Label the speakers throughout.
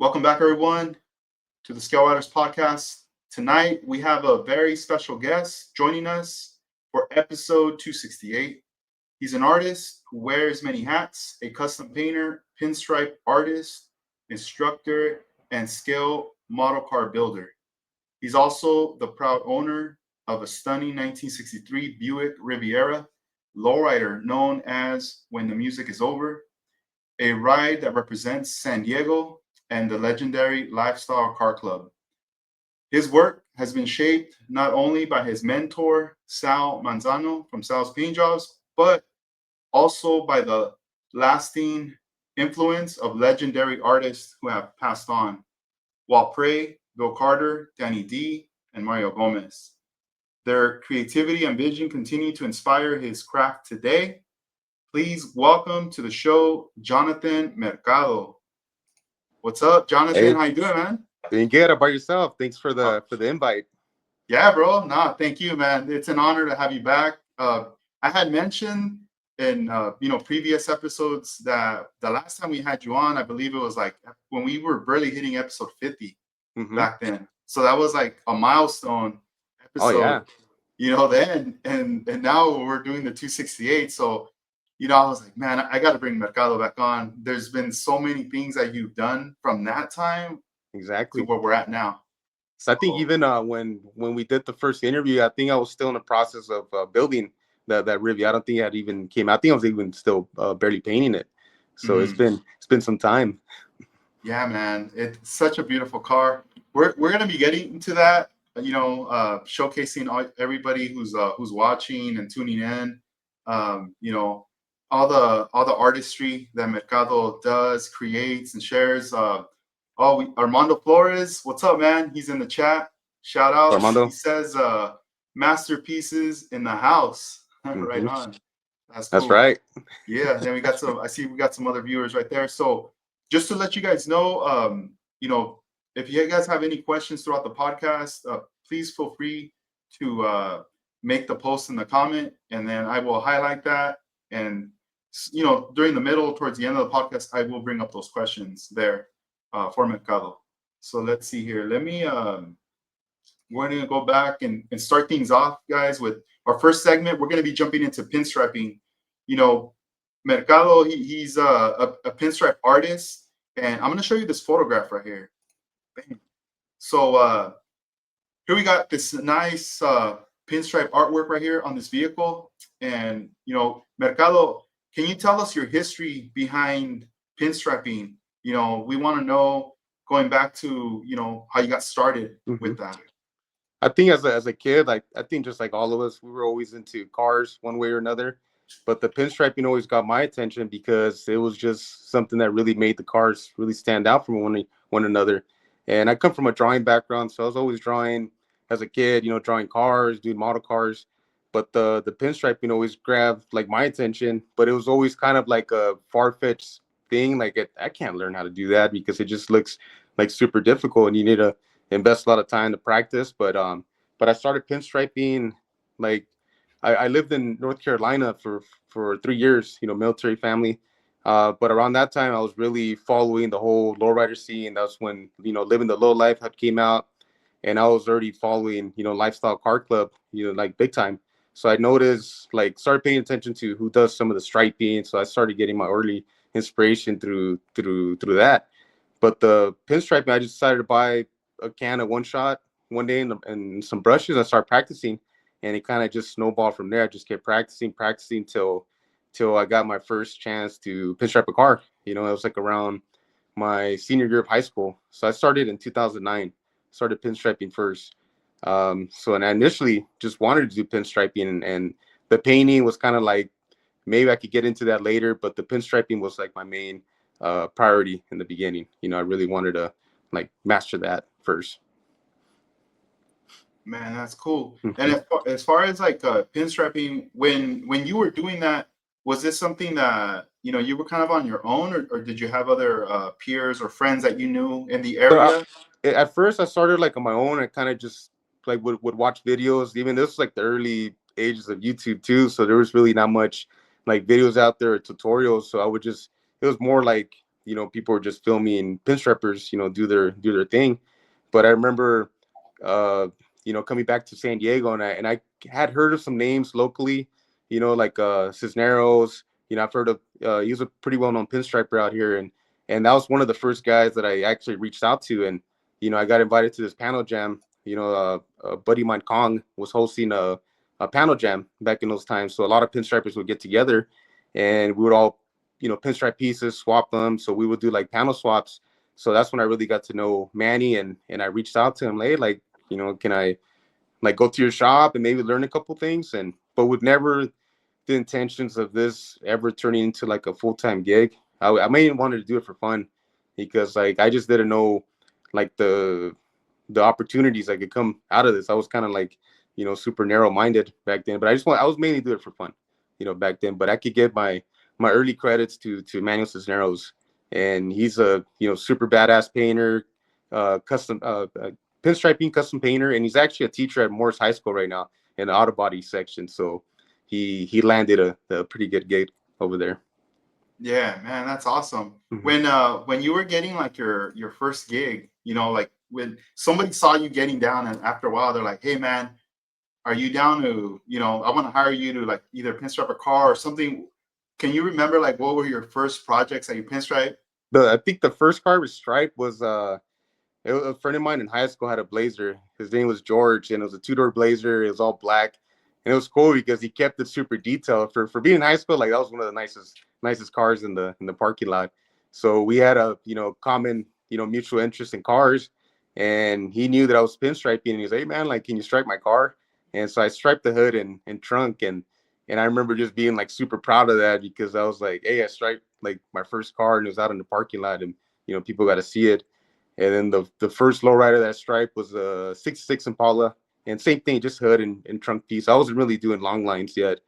Speaker 1: Welcome back, everyone, to the Scale Riders podcast. Tonight, we have a very special guest joining us for episode 268. He's an artist who wears many hats, a custom painter, pinstripe artist, instructor, and scale model car builder. He's also the proud owner of a stunning 1963 Buick Riviera, Lowrider, known as When the Music is Over, a ride that represents San Diego and the legendary Lifestyle Car Club. His work has been shaped not only by his mentor, Sal Manzano from Sal's Paint Jobs, but also by the lasting influence of legendary artists who have passed on: Walt Prey, Bill Carter, Danny D, and Mario Gomez. Their creativity and vision continue to inspire his craft today. Please welcome to the show, Jonathan Mercado. What's up, Jonathan?
Speaker 2: Hey,
Speaker 1: How you doing, man?
Speaker 2: doing good. How about yourself? Thanks for
Speaker 1: Uh,
Speaker 2: the invite.
Speaker 1: yeah, bro. Nah, thank you, man. It's an honor to have you back. I had mentioned in previous episodes that the last time we had you on, I believe it was like when we were barely hitting episode 50
Speaker 2: Hmm.
Speaker 1: back then. So that was like a milestone
Speaker 2: Oh
Speaker 1: episode,
Speaker 2: yeah,
Speaker 1: then, and now we're doing the 268. So I was like, man, I got to bring Mercado back on. There's been so many things that you've done from that time to
Speaker 2: exactly.
Speaker 1: where we're at now.
Speaker 2: So I think
Speaker 1: So,
Speaker 2: even when we did the first interview, I think I was still in the process of building that review. I don't think it had even came out. I think I was even still barely painting it. So
Speaker 1: mhm.
Speaker 2: it's been some time.
Speaker 1: Yeah, man, it's such a beautiful car. We're gonna be getting into that, showcasing everybody who's watching and tuning in. All the artistry that Mercado does, creates, and shares. Armando Flores, what's up, man? He's in the chat. Shout out. He
Speaker 2: Armando.
Speaker 1: says, masterpieces in the house. Right
Speaker 2: Hmm.
Speaker 1: on. That's
Speaker 2: That's
Speaker 1: cool.
Speaker 2: right.
Speaker 1: Yeah, then we got some. I see we got some other viewers right there. So just to let you guys know, if you guys have any questions throughout the podcast, please feel free to make the post in the comment, and then I will highlight that. And during the middle, towards the end of the podcast, I will bring up those questions there for Mercado. So let's see here. We're going to go back and start things off, guys, with our first segment. We're going to be jumping into pinstriping. You know, Mercado, he's a pinstripe artist, and I'm going to show you this photograph right here. Bam. So here we got this nice pinstripe artwork right here on this vehicle. And, Mercado, can you tell us your history behind pinstriping? We want to know, going back to, how you got started
Speaker 2: Hmm.
Speaker 1: with that.
Speaker 2: I think as a kid, like I think just like all of us, we were always into cars one way or another. But the pinstriping always got my attention because it was just something that really made the cars really stand out from one another. And I come from a drawing background, so I was always drawing as a kid, drawing cars, doing model cars. But the pinstriping always grabbed like my attention, but it was always kind of like a far-fetched thing. Like I can't learn how to do that because it just looks like super difficult, and you need to invest a lot of time to practice. But I started pinstriping like I lived in North Carolina for 3 years, military family. But around that time, I was really following the whole lowrider scene. That's when Living the Low Life had came out, and I was already following Lifestyle Car Club, like big time. So I noticed, like, started paying attention to who does some of the striping. So I started getting my early inspiration through that. But the pinstriping, I just decided to buy a can of One Shot one day and some brushes. I started practicing, and it kind of just snowballed from there. I just kept practicing till I got my first chance to pinstripe a car. It was like around my senior year of high school. So I started in 2009. Started pinstriping first. And I initially just wanted to do pinstriping, and the painting was kind of like maybe I could get into that later, but the pinstriping was like my main priority in the beginning. I really wanted to like master that first.
Speaker 1: Man, that's cool. And
Speaker 2: Mhm.
Speaker 1: as far as like pinstriping, when you were doing that, was this something that you were kind of on your own, or did you have other peers or friends that you knew in the
Speaker 2: So
Speaker 1: area?
Speaker 2: at first I started like on my own. I kind of just like would watch videos. Even this was like the early ages of YouTube too, so there was really not much like videos out there or tutorials. So I would just it was more like people were just filming pinstripers, do their thing. But I remember, coming back to San Diego, and I had heard of some names locally, like Cisneros. I've heard of, he was a pretty well-known pinstriper out here, and that was one of the first guys that I actually reached out to, and I got invited to this panel jam. A buddy of mine, Kong, was hosting a panel jam back in those times, so a lot of pinstripers would get together, and we would all, pinstripe pieces, swap them. So we would do like panel swaps. So that's when I really got to know Manny, and I reached out to him, like, can I like go to your shop and maybe learn a couple things, but with never the intentions of this ever turning into like a full-time gig. I mainly wanted to do it for fun, because like I just didn't know like the opportunities that could come out of this. I was kind of like, super narrow-minded back then, but I was mainly doing it for fun, back then. But I could get my early credits to Manuel Cisneros, and he's a super badass painter, custom pinstriping custom painter, and he's actually a teacher at Morris High School right now in the auto body section. So he landed a pretty good gig over there.
Speaker 1: Yeah, man, that's awesome.
Speaker 2: Mm-hmm.
Speaker 1: When you were getting like your first gig, like when somebody saw you getting down, and after a while they're like, "Hey, man, are you down to, I want to hire you to like either pinstripe a car or something." Can you remember like what were your first projects that you pinstripe?
Speaker 2: I think the first car with stripe was it was a friend of mine in high school had a Blazer. His name was George, and it was a two-door Blazer. It was all black, and it was cool because he kept it super detailed. For being in high school, like that was one of the nicest cars in the parking lot. So we had a common mutual interest in cars, and he knew that I was pinstriping, and he was like, "Hey man, like, can you stripe my car?" And so I striped the hood and trunk, and I remember just being like super proud of that, because I was like, "Hey, I striped like my first car, and it was out in the parking lot, and people got to see it." And then the first lowrider that striped was a 66 Impala, and same thing, just hood and trunk piece. I wasn't really doing long lines yet,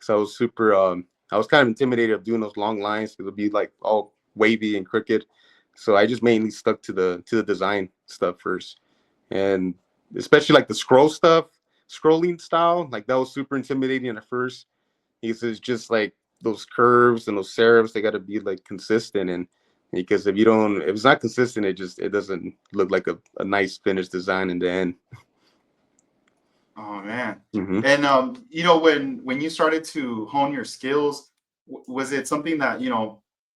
Speaker 2: so I was super. I was kind of intimidated of doing those long lines, because it'd be like all wavy and crooked. So I just mainly stuck to the design stuff first, and especially like the scrolling style, like that was super intimidating at first, because it's just like those curves and those serifs, they got to be like consistent, and because if it's not consistent, it doesn't look like a nice finished design in the end.
Speaker 1: Oh man.
Speaker 2: Mm-hmm.
Speaker 1: And when you started to hone your skills, was it something that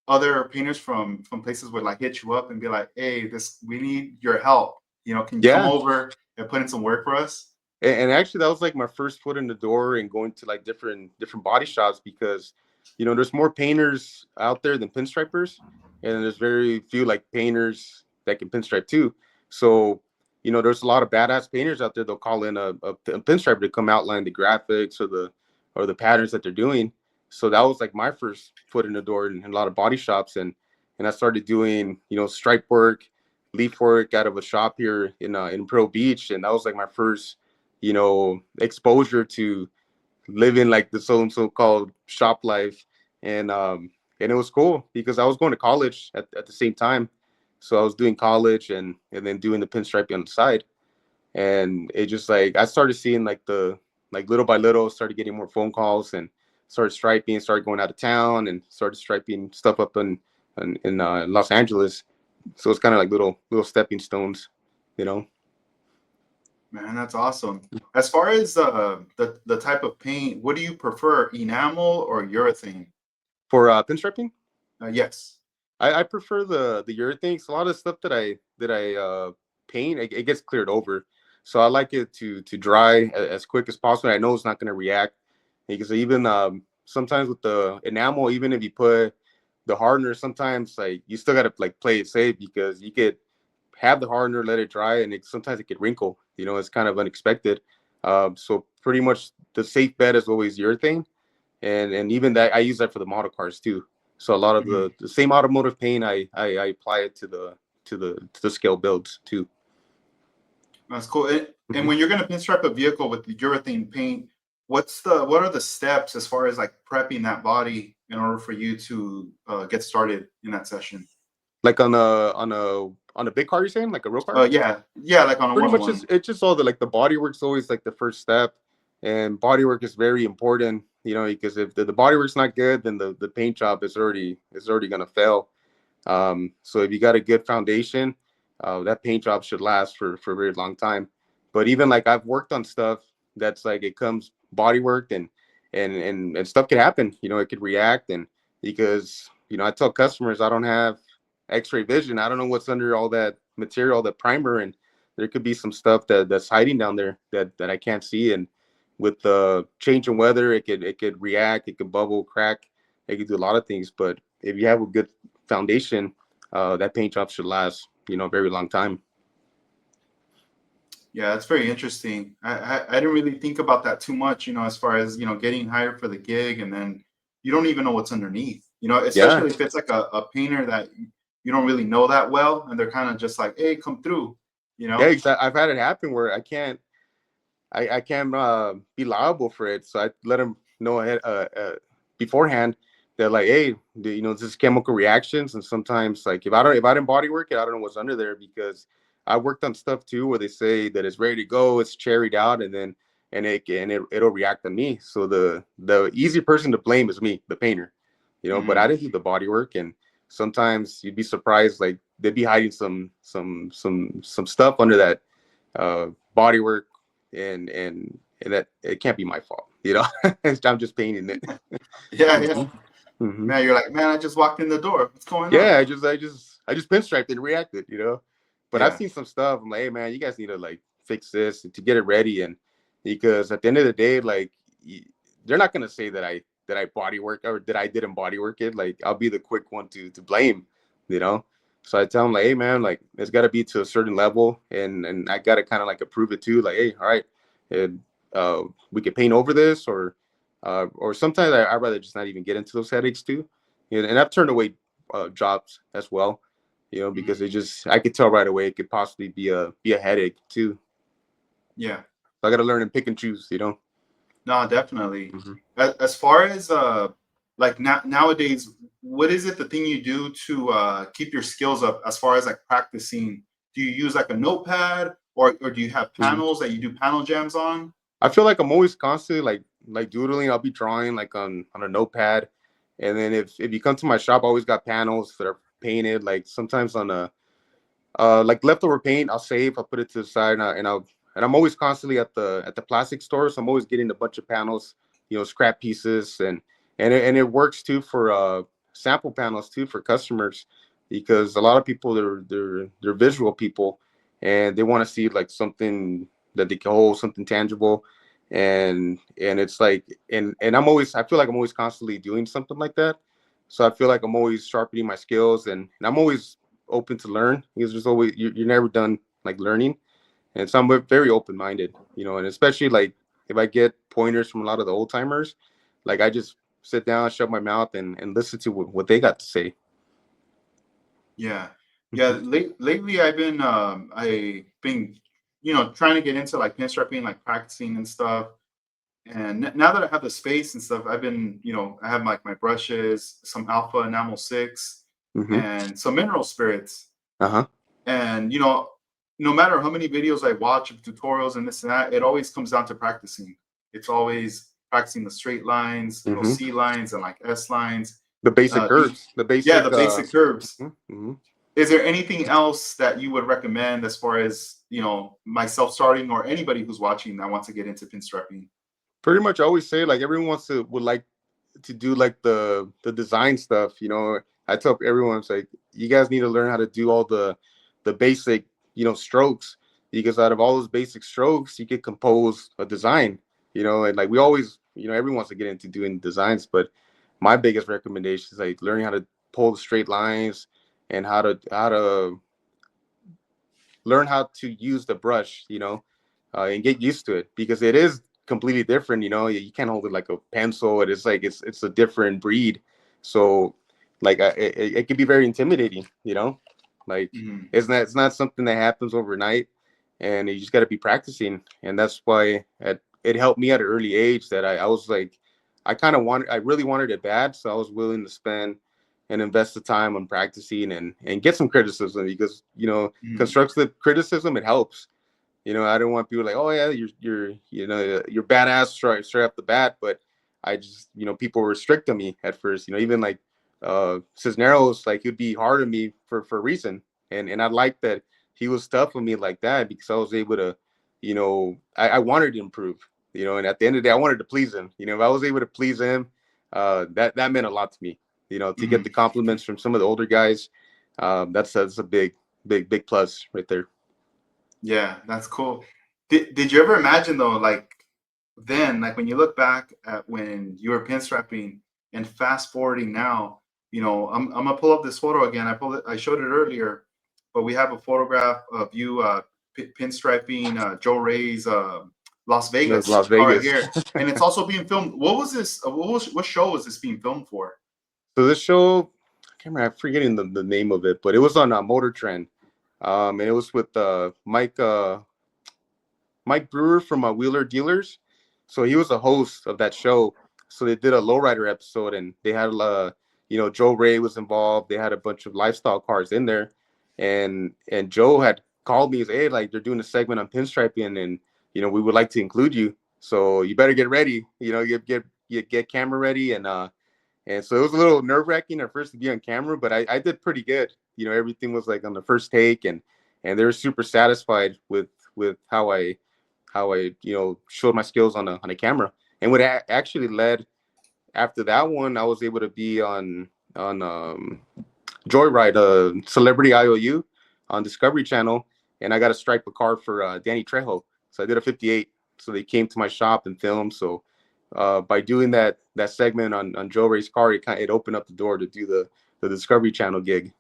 Speaker 1: other painters from places would like hit you up and be like, "Hey, we need your help. Can you come
Speaker 2: Yeah,
Speaker 1: over and put in some work for us?"
Speaker 2: and actually that was like my first foot in the door and going to like different body shops, because there's more painters out there than pinstripers, and there's very few like painters that can pinstripe too. So there's a lot of badass painters out there. They'll call in a pinstriper to come outline the graphics or the patterns that they're doing. So that was like my first foot in the door in a lot of body shops, and I started doing stripe work, leaf work out of a shop here in Pearl Beach, and that was like my first exposure to living like the so called shop life. And it was cool because I was going to college at the same time. So I was doing college and then doing the pinstriping on the side. And it just like I started seeing like little by little, started getting more phone calls and started striping, started going out of town and started striping stuff up in Los Angeles. So it's kind of like little stepping stones, you know.
Speaker 1: Man, that's awesome. As far as the type of paint, what do you prefer, enamel or urethane?
Speaker 2: For pinstriping,
Speaker 1: Yes.
Speaker 2: I prefer the urethane. A lot of stuff that I paint, it gets cleared over, so I like it to dry as quick as possible. I know it's not going to react, because even sometimes with the enamel, even if you put the hardener, sometimes like you still got to like play it safe, because you could have the hardener, let it dry, and sometimes it could wrinkle. It's kind of unexpected. So pretty much the safe bet is always urethane, and even that I use that for the model cars too. So a lot of
Speaker 1: Mhm.
Speaker 2: the same automotive paint, I apply it to the scale builds too.
Speaker 1: That's cool. And
Speaker 2: Mm-hmm.
Speaker 1: when you're going to pinstripe a vehicle with the urethane paint, what are the steps as far as like prepping that body in order for you to get started in that session?
Speaker 2: Like on a big car, you're saying, like a real car?
Speaker 1: Yeah, like on a
Speaker 2: Pretty
Speaker 1: one on
Speaker 2: much
Speaker 1: one.
Speaker 2: it's just all the body work's always like the first step, and body work is very important, because if the body work's not good, then the paint job is already gonna fail. So if you got a good foundation, that paint job should last for a very long time. But even like I've worked on stuff that's like it comes body worked and stuff could happen. It could react, and because I tell customers I don't have X-ray vision. I don't know what's under all that material, the primer, and there could be some stuff that's hiding down there that I can't see. And with the change in weather, it could react, it could bubble, crack, it could do a lot of things. But if you have a good foundation, that paint job should last, a very long time.
Speaker 1: Yeah, that's very interesting. I didn't really think about that too much, as far as, getting hired for the gig and then you don't even know what's underneath,
Speaker 2: Yeah,
Speaker 1: especially if it's like a painter that you don't really know that well and they're kind of just like, hey, come through, you
Speaker 2: yeah,
Speaker 1: know?
Speaker 2: exactly. I've had it happen where I can't be liable for it, so I let them know ahead, beforehand. They're like, hey, this is chemical reactions, and sometimes like if I didn't body work it, I don't know what's under there because I worked on stuff too where they say that it's ready to go, it's cherried out, and then it'll react on me. So the easy person to blame is me, the painter, but I
Speaker 1: Mhm.
Speaker 2: didn't do the body work, and sometimes you'd be surprised, like they'd be hiding some stuff under that body work, and that it can't be my fault. I'm just painting it.
Speaker 1: Yeah, yeah.
Speaker 2: Mhm. Mhm.
Speaker 1: Man, you're like, man, I just walked in the door. What's going on?
Speaker 2: Yeah, I just pinstriped and reacted. But I've
Speaker 1: Yeah.
Speaker 2: seen some stuff. I'm like, hey man, you guys need to like fix this to get it ready, and because at the end of the day, like they're not gonna say that I body work or that I didn't body work it. Like I'll be the quick one to blame, you know. So I tell them like, hey man, like it's got to be to a certain level, and I got to kind of like approve it too. Like, hey, all right, and we could paint over this, or sometimes I'd rather just not even get into those headaches too. And I've turned away jobs as well, because
Speaker 1: Mhm.
Speaker 2: I could tell right away it could possibly be a headache too.
Speaker 1: Yeah.
Speaker 2: So I got to learn and pick and choose.
Speaker 1: No, definitely.
Speaker 2: Hmm.
Speaker 1: As far as like nowadays, what is it the thing you do to keep your skills up as far as like practicing? Do you use like a notepad or do you have
Speaker 2: Hmm.
Speaker 1: panels that you do panel jams on?
Speaker 2: I feel like I'm always constantly like doodling. I'll be drawing like on a notepad, and then if you come to my shop, I always got panels that are painted. Like sometimes on a like leftover paint, I'll save. I'll put it to the side, and I'm always constantly at the plastic store. So I'm always getting a bunch of panels, scrap pieces, and it works too for sample panels too for customers, because a lot of people they're visual people, and they want to see like something that they can hold, something tangible, and it's like and I feel like I'm always constantly doing something like that. So I feel like I'm always sharpening my skills, and I'm always open to learn, because there's always you're never done like learning. And so I'm very open-minded, and especially like if I get pointers from a lot of the old timers, like I just sit down, shut my mouth, and listen to what they got to say.
Speaker 1: Yeah. Yeah,
Speaker 2: Mhm.
Speaker 1: lately I've been trying to get into like pinstriping, like practicing and stuff. And now that I have the space and stuff, I've been, I have like my brushes, some alpha enamel 6
Speaker 2: Mhm.
Speaker 1: and some mineral spirits.
Speaker 2: Uh-huh.
Speaker 1: And no matter how many videos I watch of tutorials and this and that, it always comes down to practicing. It's always practicing the straight lines, those
Speaker 2: Mhm.
Speaker 1: C lines and like S lines.
Speaker 2: The basic
Speaker 1: Do you,
Speaker 2: curves, the
Speaker 1: yeah,
Speaker 2: basic
Speaker 1: the basic curves.
Speaker 2: mhm. Mhm.
Speaker 1: Is there anything else that you would recommend as far as myself starting or anybody who's watching that wants to get into pinstriping?
Speaker 2: Pretty much I always say like everyone would like to do like the design stuff. I tell everyone, it's like you guys need to learn how to do all the basic strokes, because out of all those basic strokes you could compose a design. And like we always, everyone wants to get into doing designs, but my biggest recommendation is like learning how to pull the straight lines, and how to learn how to use the brush, and get used to it, because it is completely different. You can't hold it like a pencil. It is like it's a different breed. So, like, it can be very intimidating. Like
Speaker 1: Mhm.
Speaker 2: it's not something that happens overnight, and you just got to be practicing. And that's why it helped me at an early age that I was like, I really wanted it bad, so I was willing to spend and invest the time on practicing and get some criticism, because
Speaker 1: Mhm.
Speaker 2: constructive criticism, it helps. I don't want people like, oh yeah, you're badass straight off the bat. But I just, people were strict on me at first. Even like Cisneros, like he'd be hard on me for a reason, and I like that he was tough with me like that because I was able to, I wanted to improve, and at the end of the day, I wanted to please him. If I was able to please him, that meant a lot to me. To get
Speaker 1: Mhm.
Speaker 2: the compliments from some of the older guys, that's a big plus right there.
Speaker 1: Yeah, that's cool. Did you ever imagine though, like then, like when you look back at when you were pinstriping and fast forwarding now, I'm gonna pull up this photo again. I showed it earlier, but we have a photograph of you pinstriping Joe Ray's Las
Speaker 2: That's
Speaker 1: Vegas
Speaker 2: Las
Speaker 1: car right
Speaker 2: Vegas.
Speaker 1: here, and it's also being filmed. What was this? What show was this being filmed for?
Speaker 2: So this show, I can't remember, I'm forgetting the name of it, but it was on MotorTrend, and it was with Mike Brewer from Wheeler Dealers. So he was a host of that show. So they did a Lowrider episode, and they had Joe Ray was involved. They had a bunch of lifestyle cars in there, and Joe had called me and said, "Hey, like they're doing a segment on pinstriping, and we would like to include you. So you better get ready. Get camera ready." And so it was a little nerve wracking at first to be on camera, but I did pretty good. Everything was like on the first take, and they were super satisfied with how I showed my skills on a camera. And what actually led after that one, I was able to be on Joyride, Celebrity IOU on Discovery Channel, and I got to stripe a car for Danny Trejo. So I did a 58. So they came to my shop and filmed. So by doing that segment on Joe Ray's car, it opened up the door to do the Discovery Channel gig.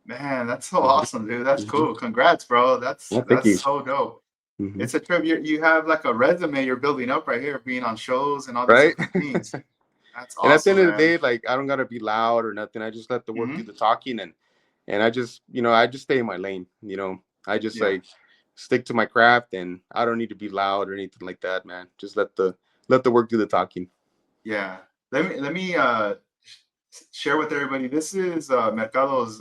Speaker 1: Man, that's so
Speaker 2: Mhm.
Speaker 1: awesome, dude. That's
Speaker 2: Mhm.
Speaker 1: cool. Congrats, bro. That's
Speaker 2: Yeah, thank you.
Speaker 1: that's so dope.
Speaker 2: Hmm.
Speaker 1: It's a trip. You have like a resume you're building up right here, being on shows and all these
Speaker 2: Right.
Speaker 1: different things. That's
Speaker 2: And at the
Speaker 1: awesome,
Speaker 2: end of the
Speaker 1: man.
Speaker 2: day, like I don't gotta be loud or nothing. I just let the work do
Speaker 1: Hmm.
Speaker 2: the talking, and I just stay in my lane. I just
Speaker 1: Yeah,
Speaker 2: like stick to my craft, and I don't need to be loud or anything like that, man. Just let the work do the talking.
Speaker 1: yeah. Let me share with everybody. This is Mercado's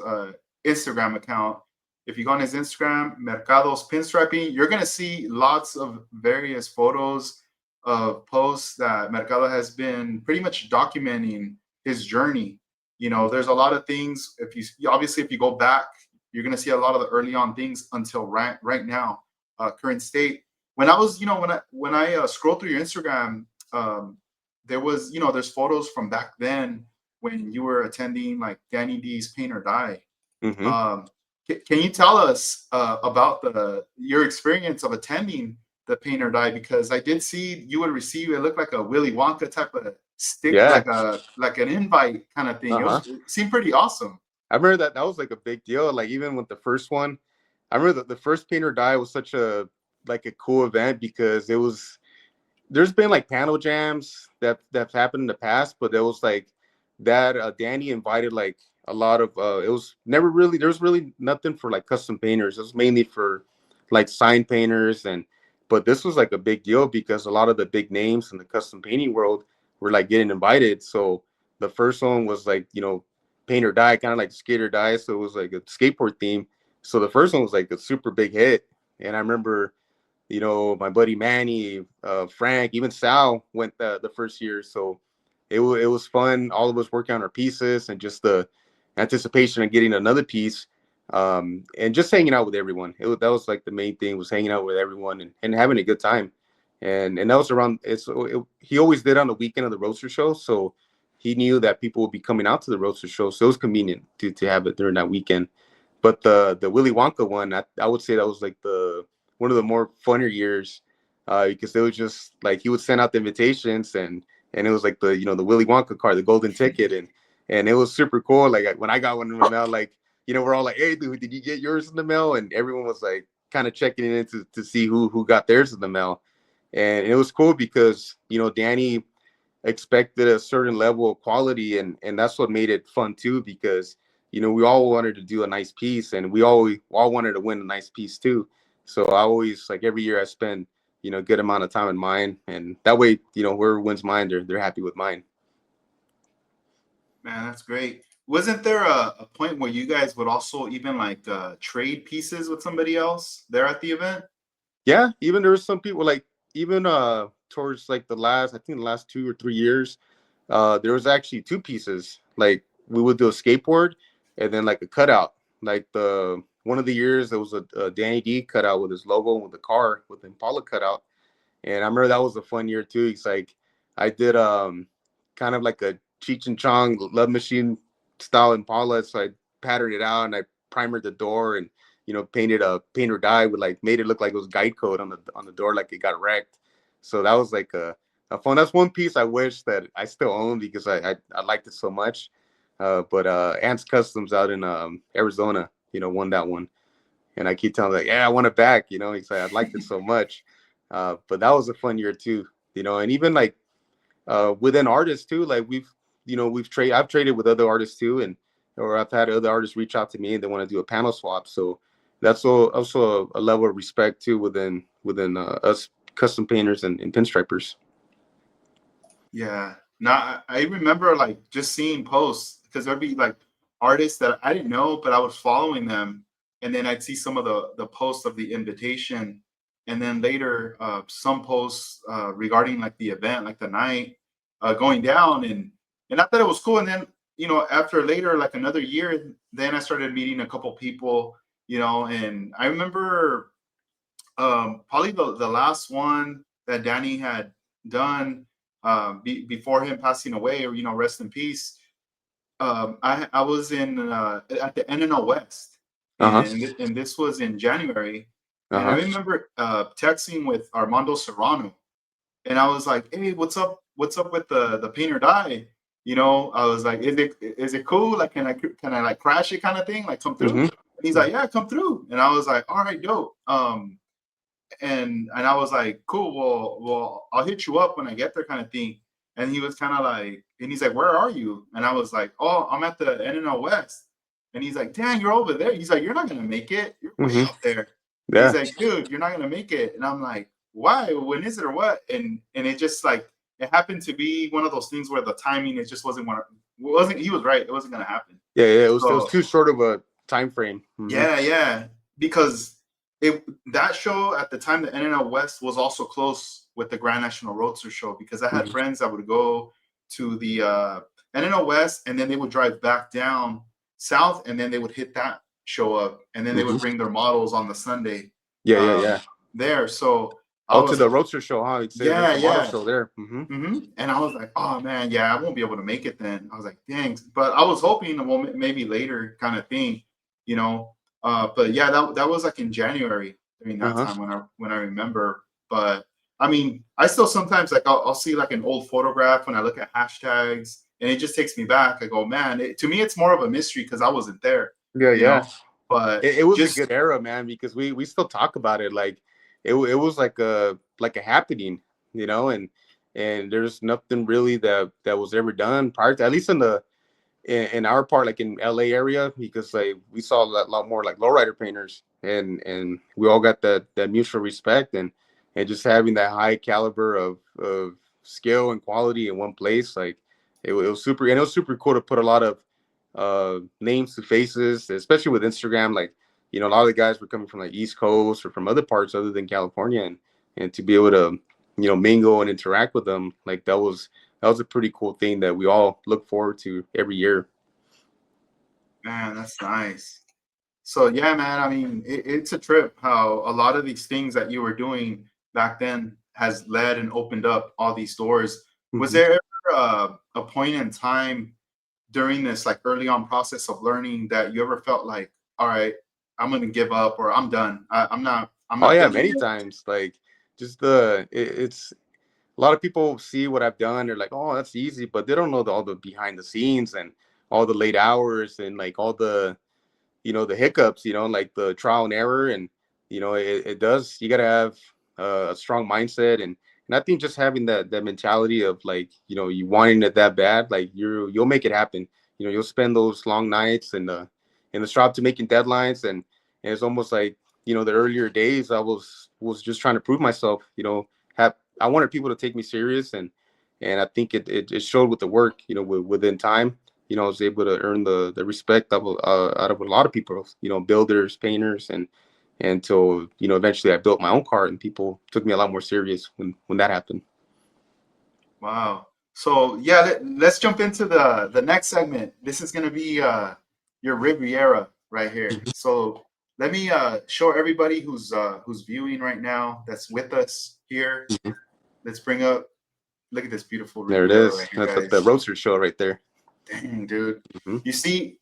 Speaker 1: Instagram account. If you go on his Instagram, Mercado's Pinstriping, you're gonna see lots of various photos of posts that Mercado has been pretty much documenting his journey. There's a lot of things. If you go back, you're gonna see a lot of the early on things until right now, current state. When I was, when I scroll through your Instagram, there was, there's photos from back then when you were attending like Danny D's Paint or Die.
Speaker 2: Hmm.
Speaker 1: Can you tell us about your experience of attending the Paint or Die? Because I did see you would receive, it looked like a Willy Wonka type of stick,
Speaker 2: Yeah.
Speaker 1: like an invite kind of thing.
Speaker 2: Uh huh.
Speaker 1: It seemed pretty awesome.
Speaker 2: I remember that was like a big deal. Like even with the first one, I remember the first Paint or Die was such a cool event because it was there's been like panel jams that's happened in the past, but there was like that Danny invited like a lot of it was never really there was really nothing for like custom painters. It was mainly for like sign painters but this was like a big deal because a lot of the big names in the custom painting world were like getting invited. So the first one was like, paint or die, kind of like skate or die. So it was like a skateboard theme. So the first one was like a super big hit. And I remember my buddy Manny, Frank, even Sal went the first year. So it was fun. All of us working on our pieces and just the anticipation of getting another piece, and just hanging out with everyone. That was like the main thing, was hanging out with everyone and having a good time. And that was around. He always did on the weekend of the roadster show, so he knew that people would be coming out to the roadster show, so it was convenient to have it during that weekend. But the Willy Wonka one, I would say that was like the one of the more funner years, because it was just like he would send out the invitations, and it was like the Willy Wonka card, the golden ticket, and it was super cool. Like when I got one in the mail, like we're all like, "Hey, dude, did you get yours in the mail?" And everyone was like kind of checking in to see who got theirs in the mail, and it was cool because Danny expected a certain level of quality, and that's what made it fun too, because we all wanted to do a nice piece, and we all wanted to win a nice piece too. So I always, like, every year I spend good amount of time in mine, and that way whoever wins mine, they're happy with mine.
Speaker 1: Man, that's great. Wasn't there a point where you guys would also even like trade pieces with somebody else there at the event?
Speaker 2: Yeah, even there was some people, like, even towards like the last 2 or 3 years, there was actually two pieces. Like we would do a skateboard and then like a cutout. Like the one of the years there was a Danny D cutout with his logo with the car with the Impala cutout. And I remember that was a fun year too. It's like I did kind of like a Cheech and Chong Love Machine style Impala. So I patterned it out and I primered the door and painted a paint or dye with like made it look like it was guide code on the door like it got wrecked. So that was like a fun. That's one piece I wish that I still own because I liked it so much. But Ants Customs out in Arizona, won that one. And I keep telling him like, yeah, I want it back. He's like, I liked it so much. But that was a fun year too. And even like within artists too, like I've traded with other artists too, or I've had other artists reach out to me and they want to do a panel swap. So that's also a level of respect too within us custom painters and pinstripers.
Speaker 1: Yeah. Now I remember like just seeing posts because there'd be like artists that I didn't know, but I was following them, and then I'd see some of the posts of the invitation, and then later some posts regarding like the event, like the night going down, and I thought it was cool. And then after later like another year, then I started meeting a couple people, and I remember probably the last one that Danny had done before him passing away, or rest in peace. I was in at the NNO West,
Speaker 2: Uh-huh.
Speaker 1: and this was in January, and I
Speaker 2: Uh-huh.
Speaker 1: remember texting with Armando Serrano, and I was like, "Hey, what's up? What's up with the paint or dye?" I was like, "Is it cool? Like, can I like crash it, kind of thing? Like, come through?"
Speaker 2: Mm-hmm.
Speaker 1: And he's like, "Yeah, come through." And I was like, "All right, dope." And I was like, cool, well, I'll hit you up when I get there, kind of thing. And he was kind of like, and he's like, where are you? And I was like, oh, I'm at the NNL West. And he's like, damn, you're over there. He's like, you're not gonna make it. You're way
Speaker 2: Mm-hmm.
Speaker 1: out there. He's
Speaker 2: Yeah.
Speaker 1: like, dude, you're not gonna make it. And I'm like, why? When is it or what? And it just like it happened to be one of those things where the timing it just wasn't. He was right. It wasn't gonna happen.
Speaker 2: Yeah. It was
Speaker 1: So
Speaker 2: too short of a time frame. Mm-hmm.
Speaker 1: yeah, because that show at the time, the NNL West was also close with the Grand National Roadster show, because I had
Speaker 2: Mm-hmm.
Speaker 1: friends that would go to the NNL West, and then they would drive back down south, and then they would hit that show up, and then they would
Speaker 2: Mm-hmm.
Speaker 1: bring their models on the Sunday
Speaker 2: Yeah.
Speaker 1: there. So I
Speaker 2: Oh, to
Speaker 1: was
Speaker 2: the
Speaker 1: like,
Speaker 2: Roadster show, huh? You'd say there's
Speaker 1: yeah,
Speaker 2: a model
Speaker 1: yeah.
Speaker 2: show there. Mm-hmm.
Speaker 1: And I was like, oh man, yeah, I won't be able to make it then. I was like, dang. But I was hoping a moment maybe later, kind of thing, you know. But yeah, that was like in January during that
Speaker 2: Uh-huh.
Speaker 1: time when I remember. But I mean, I still sometimes like I'll see like an old photograph when I look at hashtags, and it just takes me back. I go, man, to me it's more of a mystery because I wasn't there, you
Speaker 2: Yeah.
Speaker 1: know. But
Speaker 2: It was a
Speaker 1: just
Speaker 2: good era, man, because we still talk about it like it was like a happening, and there's nothing really that was ever done prior to, at least in our part, like in LA area, because like we saw a lot more like lowrider painters, and we all got that mutual respect, and just having that high caliber of skill and quality in one place. Like it was super, and it was super cool to put a lot of names to faces, especially with Instagram. Like a lot of the guys were coming from like East Coast or from other parts other than California, and to be able to mingle and interact with them, like that was a pretty cool thing that we all look forward to every year.
Speaker 1: man, that's nice. So yeah, man. I mean, it's a trip how a lot of these things that you were doing back then has led and opened up all these doors. Was
Speaker 2: Mhm.
Speaker 1: there ever a point in time during this like early on process of learning that you ever felt like, all right, I'm gonna give up, or I'm done. I'm
Speaker 2: Oh
Speaker 1: not
Speaker 2: yeah,
Speaker 1: gonna
Speaker 2: many
Speaker 1: make
Speaker 2: times. Like just it's a lot of people see what I've done. They're like, oh, that's easy, but they don't know all the behind the scenes and all the late hours and like all the the hiccups, like the trial and error. And it does, you got to have a strong mindset. And I think just having that mentality of like you wanting it that bad, like you'll make it happen. You'll spend those long nights and in the shop to making deadlines. And it's almost like the earlier days I was just trying to prove myself. Have I wanted people to take me serious. And I think it showed with the work, within time. I was able to earn the respect of out of a lot of people, builders, painters, and until eventually I built my own car and people took me a lot more serious when that happened.
Speaker 1: Wow. So yeah, let's jump into the next segment. This is gonna be your Riviera right here.
Speaker 2: Mhm.
Speaker 1: So let me show everybody who's viewing right now that's with us here.
Speaker 2: Mhm.
Speaker 1: Let's bring up. Look at this beautiful
Speaker 2: There it
Speaker 1: Riviera right
Speaker 2: is.
Speaker 1: here,
Speaker 2: That's the
Speaker 1: guys.
Speaker 2: roadster show right there.
Speaker 1: Dang, dude.
Speaker 2: Hmm.
Speaker 1: You see,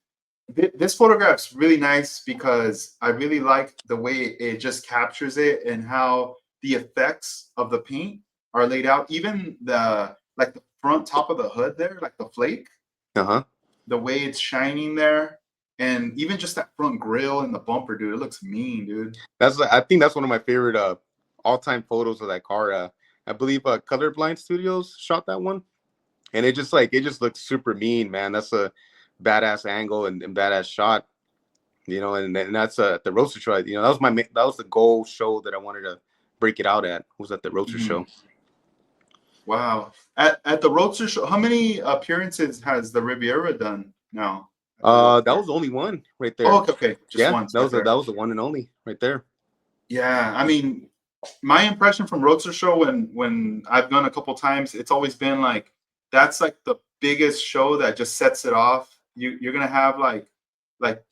Speaker 1: this photograph's really nice because I really like the way it just captures it and how the effects of the paint are laid out. Even the like the front top of the hood there, like the flake,
Speaker 2: Uh-huh.
Speaker 1: the way it's shining there, and even just that front grill and the bumper, dude. It looks mean, dude.
Speaker 2: I think that's one of my favorite all-time photos of that car. I believe Colorblind Studios shot that one. And it just looks super mean, man. That's a badass angle and badass shot, and that's the roadster show. That was that was the goal show that I wanted to break it out at, was at the roadster
Speaker 1: Mhm.
Speaker 2: show.
Speaker 1: Wow. At the Roadster Show, how many appearances has the Riviera done now at the
Speaker 2: That
Speaker 1: Roadster?
Speaker 2: was the only one right
Speaker 1: Oh,
Speaker 2: there.
Speaker 1: okay, okay. Just
Speaker 2: Yeah,
Speaker 1: once right there.
Speaker 2: that was the one and only right there.
Speaker 1: Yeah, I mean, my impression from Roadster Show when I've gone a couple times, it's always been like that's like the biggest show that just sets it off. You're gonna have like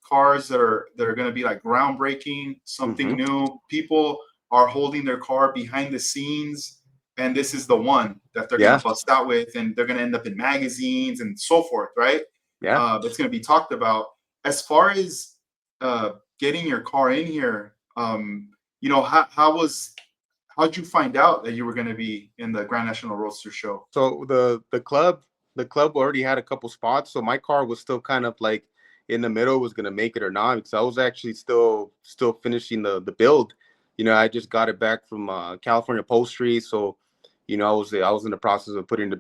Speaker 1: cars that are gonna be like groundbreaking, something
Speaker 2: Hmm.
Speaker 1: new. People are holding their car behind the scenes, and this is the one that they're gonna
Speaker 2: Yeah,
Speaker 1: bust out with, and they're gonna end up in magazines and so forth, right?
Speaker 2: yeah.
Speaker 1: It's gonna be talked about. As far as getting your car in here, how'd you find out that you were going to be in the Grand National Roadster Show?
Speaker 2: So the club already had a couple spots, so my car was still kind of like in the middle, was gonna make it or not, because I was actually still finishing the build. I just got it back from California Upholstery, so I was in the process of putting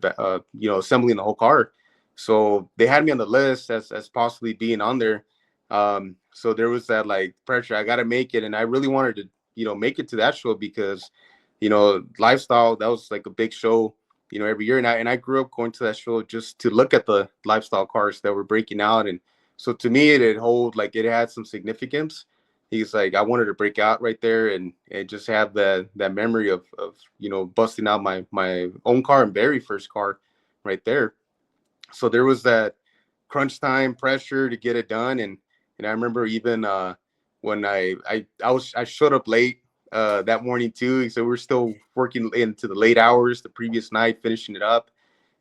Speaker 2: assembling the whole car. So they had me on the list as possibly being on there. So there was that like pressure. I got to make it, and I really wanted to make it to that show because lifestyle, that was like a big show every year, and I grew up going to that show just to look at the lifestyle cars that were breaking out. And so to me it had some significance. He's like, I wanted to break out right there and just have that memory of busting out my own car and very first car right there. So there was that crunch time pressure to get it done. And I remember even when I showed up late that morning too, so we're still working into the late hours the previous night, finishing it up,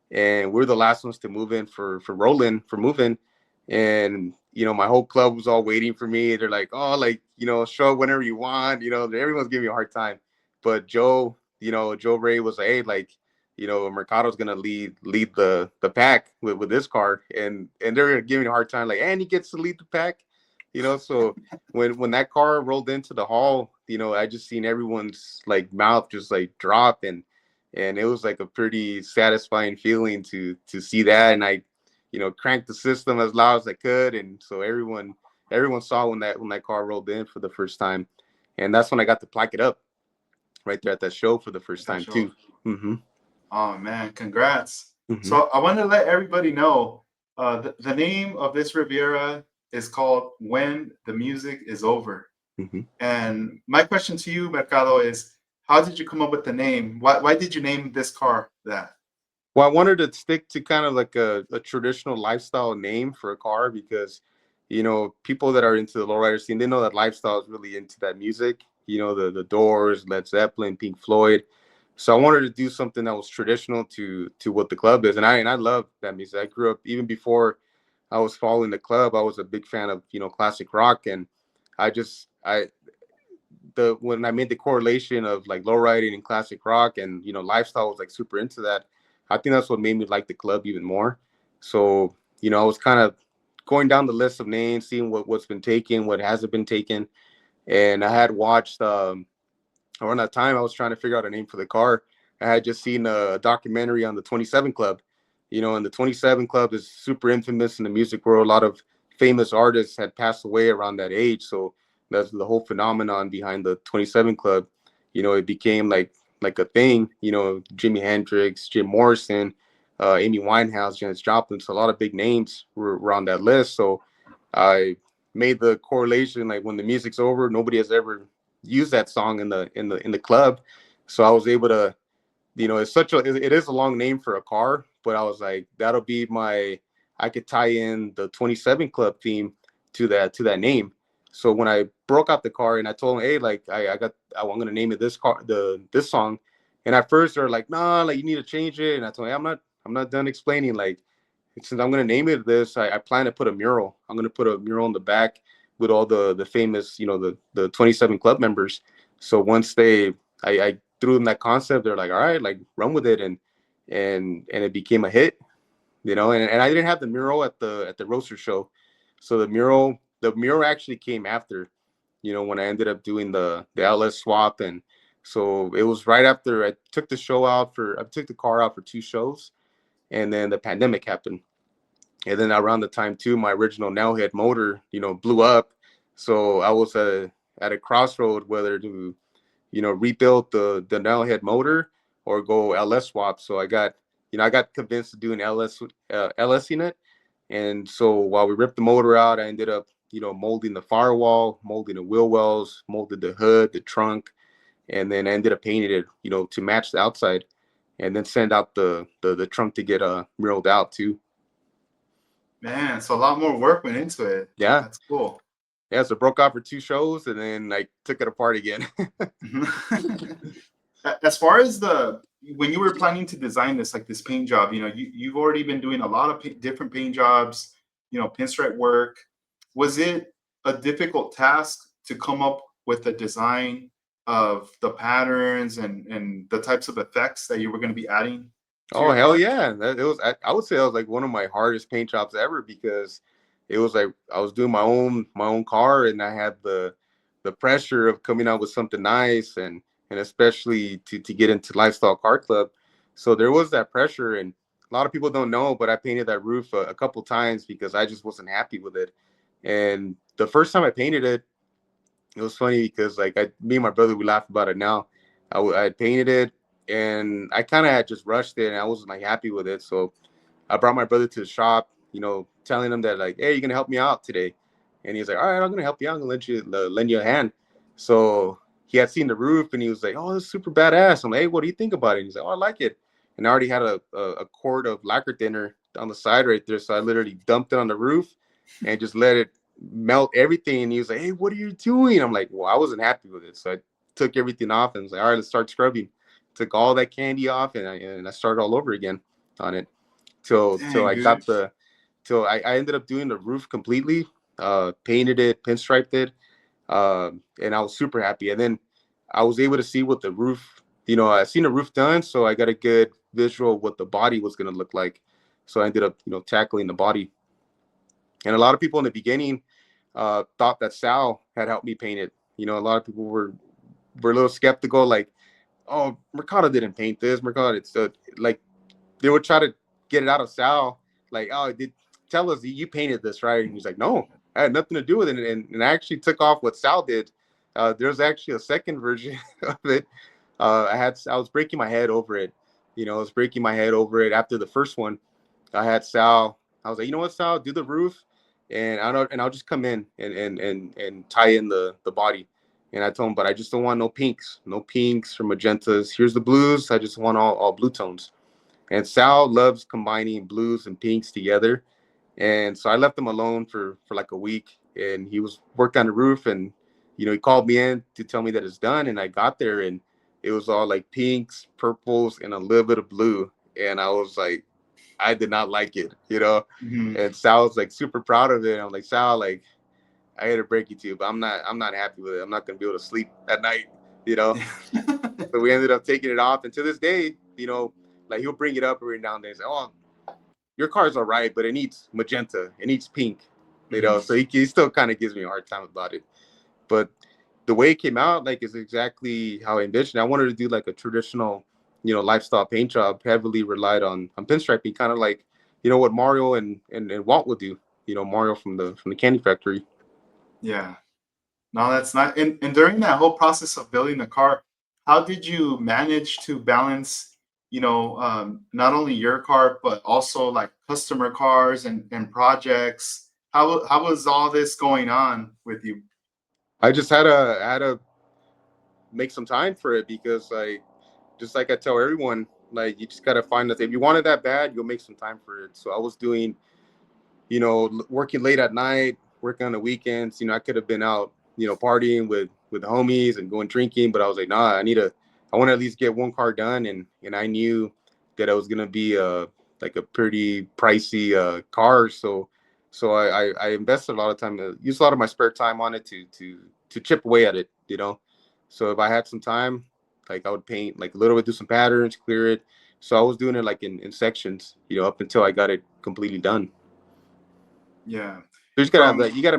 Speaker 2: and we're the last ones to move in for moving. And my whole club was all waiting for me. They're like, oh, like, show up whenever you want. Everyone's giving me a hard time. But Joe Ray was like, hey, like, Mercado's gonna lead the pack with this car, and they're giving me a hard time, like, and he gets to lead the pack. So when that car rolled into the hall, I just seen everyone's like mouth just like drop, and it was like a pretty satisfying feeling to see that. And I cranked the system as loud as I could, and so everyone saw when that car rolled in for the first time. And that's when I got to plaque it up right there at that show for the first
Speaker 1: That
Speaker 2: time
Speaker 1: show.
Speaker 2: too. Hmm.
Speaker 1: Oh man, congrats!
Speaker 2: Hmm.
Speaker 1: So I want to let everybody know the name of this Riviera is called "When the Music Is Over."
Speaker 2: Hmm.
Speaker 1: And my question to you, Mercado, is how did you come up with the name? Why did you name this car that?
Speaker 2: Well, I wanted to stick to kind of like a traditional lifestyle name for a car because, people that are into the lowrider scene, they know that lifestyle is really into that music. The Doors, Led Zeppelin, Pink Floyd. So I wanted to do something that was traditional to what the club is, and I love that music. I grew up even before I was following the club. I was a big fan of classic rock, and I just I the when I made the correlation of like lowriding and classic rock and lifestyle was like super into that. I think that's what made me like the club even more. So I was kind of going down the list of names, seeing what's been taken, what hasn't been taken, and I had watched around that time I was trying to figure out a name for the car. I had just seen a documentary on the 27 Club, and the 27 Club is super infamous in the music world. A lot of famous artists had passed away around that age, so that's the whole phenomenon behind the 27 Club. It became like a thing. Jimi Hendrix, Jim Morrison, Amy Winehouse, Janis Joplin. So a lot of big names were on that list. So I made the correlation, like, when the music's over, nobody has ever use that song in the club. So I was able to it's it is a long name for a car, but I was like, that'll be I could tie in the 27 Club theme to that name. So when I broke out the car and I told him, hey, like I'm gonna name it this song, and at first they're like, nah, like you need to change it, and I told him, hey, I'm not done explaining. Like, since I'm gonna name it this, I plan to put a mural. I'm gonna put a mural in the back with all the famous, the 27 Club members. So once I threw them that concept, they're like, all right, like run with it, and it became a hit, and I didn't have the mural at the roaster show. So the mural actually came after, when I ended up doing the LS swap. And so it was right after I took the car out for 2 shows, and then the pandemic happened. And then around the time too, my original nailhead motor, blew up. So I was at a crossroad whether to, rebuild the nailhead motor or go LS swap. So I got convinced to do an LS in it. And so while we ripped the motor out, I ended up, molding the firewall, molding the wheel wells, molded the hood, the trunk, and then I ended up painting it, to match the outside, and then send out the trunk to get muraled out too.
Speaker 1: Man, so a lot more work went into it.
Speaker 2: Yeah.
Speaker 1: That's cool.
Speaker 2: Yeah, so broke out for 2 shows and then I took it apart again.
Speaker 1: As far as when you were planning to design this, like this paint job, you've already been doing a lot of different paint jobs, pinstripe work. Was it a difficult task to come up with the design of the patterns and the types of effects that you were going to be adding to
Speaker 2: Oh
Speaker 1: your
Speaker 2: hell
Speaker 1: car?
Speaker 2: yeah! I would say it was like one of my hardest paint jobs ever, because it was like I was doing my own car, and I had the pressure of coming out with something nice, and especially to get into Lifestyle Car Club. So there was that pressure, and a lot of people don't know, but I painted that roof a couple times because I just wasn't happy with it. And the first time I painted it, it was funny because like me and my brother, we laugh about it now. I painted it, and I kind of had just rushed it, and I wasn't like happy with it. So I brought my brother to the shop, telling him that like, hey, you're gonna help me out today. And he's like, all right, I'm gonna help you out. I'm gonna lend you a hand. So he had seen the roof, and he was like, oh, this is super badass. I'm like, hey, what do you think about it? And he's like, oh, I like it. And I already had a quart of lacquer thinner on the side right there, so I literally dumped it on the roof and just let it melt everything. And he was like, hey, what are you doing? I'm like, well, I wasn't happy with it, so I took everything off and was like, all right, let's start scrubbing. Took all that candy off, and I started all over again on it till
Speaker 1: Dang,
Speaker 2: I
Speaker 1: dude.
Speaker 2: got till I ended up doing the roof completely, painted it, pinstriped it, and I was super happy. And then I was able to see what the roof, I seen the roof done, so I got a good visual of what the body was going to look like. So I ended up, tackling the body. And a lot of people in the beginning thought that Sal had helped me paint it. A lot of people were a little skeptical, like, oh, Mercado didn't paint this. Mercado, it's like they would try to get it out of Sal, like, oh, tell us you painted this, right? And he's like, no, I had nothing to do with it. And I actually took off what Sal did. There's actually a second version of it. I was breaking my head over it. I was breaking my head over it after the first one. I had Sal. I was like, you know what, Sal, do the roof, and I'll just come in and tie in the body. And I told him, but I just don't want no pinks or magentas. Here's the blues. I just want all blue tones. And Sal loves combining blues and pinks together. And so I left him alone for like a week, and he was worked on the roof, and he called me in to tell me that it's done. And I got there, and it was all like pinks, purples, and a little bit of blue. And I was like, I did not like it,
Speaker 1: Mhm.
Speaker 2: And Sal was like super proud of it. I'm like, Sal, like, I hate to break it to you, but I'm not happy with it. I'm not gonna be able to sleep at night, you know. So we ended up taking it off, and to this day, like he'll bring it up every now and then and say, oh, your car's all right, but it needs magenta, it needs pink,
Speaker 1: Mhm.
Speaker 2: So he still kind of gives me a hard time about it. But the way it came out, like, is exactly how I envisioned. I wanted to do like a traditional, lifestyle paint job, heavily relied on pinstriping, kind of like, what Mario and Walt would do. Mario from the Candy Factory.
Speaker 1: Yeah. No, that's not. And during that whole process of building the car, how did you manage to balance, not only your car, but also like customer cars and projects? How was all this going on with you?
Speaker 2: I just had to make some time for it, because like just like I tell everyone, like you just gotta find that if you want it that bad, you'll make some time for it. So I was doing, working late at night, working on the weekends. I could have been out, partying with the homies and going drinking, but I was like, nah, I want to at least get one car done, and I knew that it was gonna be like a pretty pricey car, so I invested a lot of time, used a lot of my spare time on it to chip away at it. So if I had some time, like I would paint like a little bit, do some patterns, clear it. So I was doing it like in sections, up until I got it completely done.
Speaker 1: Yeah.
Speaker 2: You just gotta have that. You gotta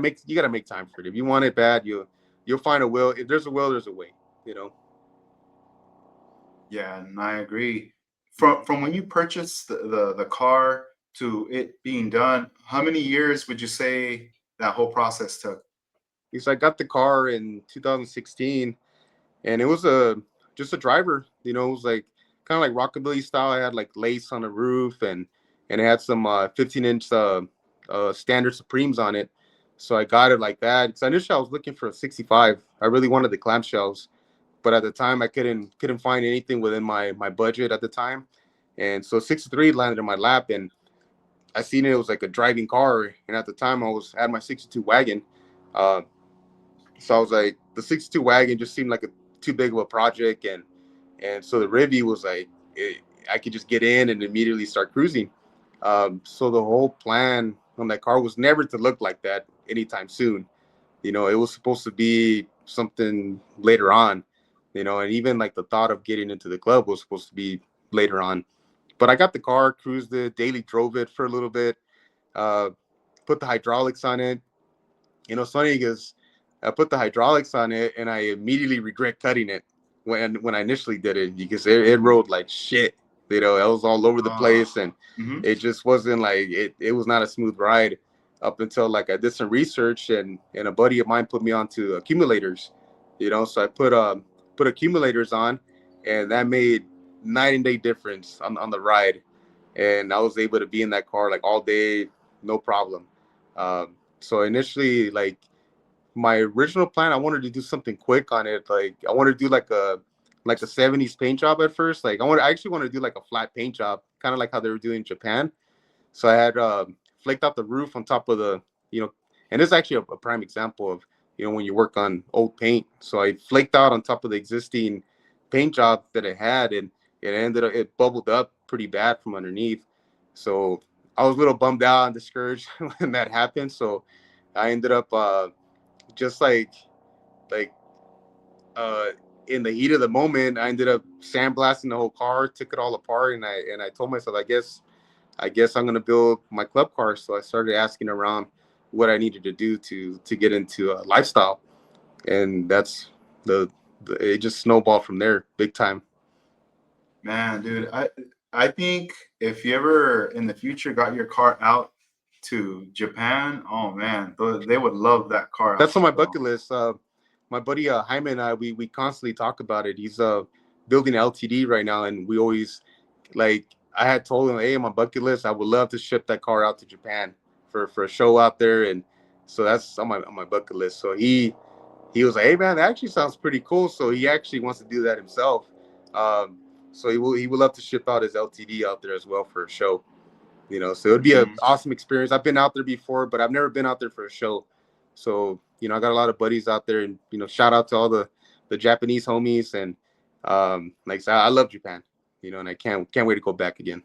Speaker 2: make time for it. If you want it bad, you'll find a will. If there's a will, there's a way. You know.
Speaker 1: Yeah, and I agree. From when you purchased the car to it being done, how many years would you say that whole process took?
Speaker 2: Because I got the car in 2016, and it was just a driver. It was like kind of like rockabilly style. I had like lace on the roof, and it had some 15-inch standard Supremes on it. So I got it like that. So initially I was looking for a 65. I really wanted the clamshells, but at the time I couldn't find anything within my budget at the time, and so 63 landed in my lap, and I seen it was like a driving car, and at the time had my 62 wagon. Uh, so I was like, the 62 wagon just seemed like too big of a project, and so the Rivi was like, I could just get in and immediately start cruising. So the whole plan on that car was never to look like that anytime soon. It was supposed to be something later on. And even like the thought of getting into the club was supposed to be later on. But I got the car, cruised it, daily drove it for a little bit, uh, put the hydraulics on it. It's funny because I put the hydraulics on it and I immediately regret cutting it when I initially did it, because it rode like shit. It was all over the place, and
Speaker 1: Mm-hmm.
Speaker 2: it just wasn't like it was not a smooth ride up until like I did some research, and a buddy of mine put me onto accumulators. So I put accumulators on, and that made night and day difference on the ride. And I was able to be in that car like all day, no problem. So initially, like my original plan, I wanted to do something quick on it. Like I wanted to do like a 70s paint job at first. Like I actually wanted to do like a flat paint job, kind of like how they were doing in Japan. So I had flaked out the roof on top of you know, and this is actually a prime example of, when you work on old paint. So I flaked out on top of the existing paint job that it had, and it bubbled up pretty bad from underneath. So I was a little bummed out and discouraged when that happened. So I ended up just like uh in the heat of the moment, I ended up sandblasting the whole car, took it all apart, and I told myself, I guess I'm gonna build my club car. So I started asking around what I needed to do to get into a lifestyle, and that's it just snowballed from there, big time.
Speaker 1: Man, dude, I think if you ever in the future got your car out to Japan, oh man, they would love that car out
Speaker 2: That's on my
Speaker 1: there, bro.
Speaker 2: bucket list. My buddy Jaime and I, we constantly talk about it. He's building an LTD right now, and we always like. I had told him, hey, on my bucket list, I would love to ship that car out to Japan for a show out there, and so that's on my bucket list. So he was like, hey man, that actually sounds pretty cool. So he actually wants to do that himself. Um, so he would love to ship out his LTD out there as well for a show. So it would be an
Speaker 1: Mhm.
Speaker 2: awesome experience. I've been out there before, but I've never been out there for a show. So I got a lot of buddies out there, and shout out to all the Japanese homies, and like I said, I love Japan. And I can't wait to go back again.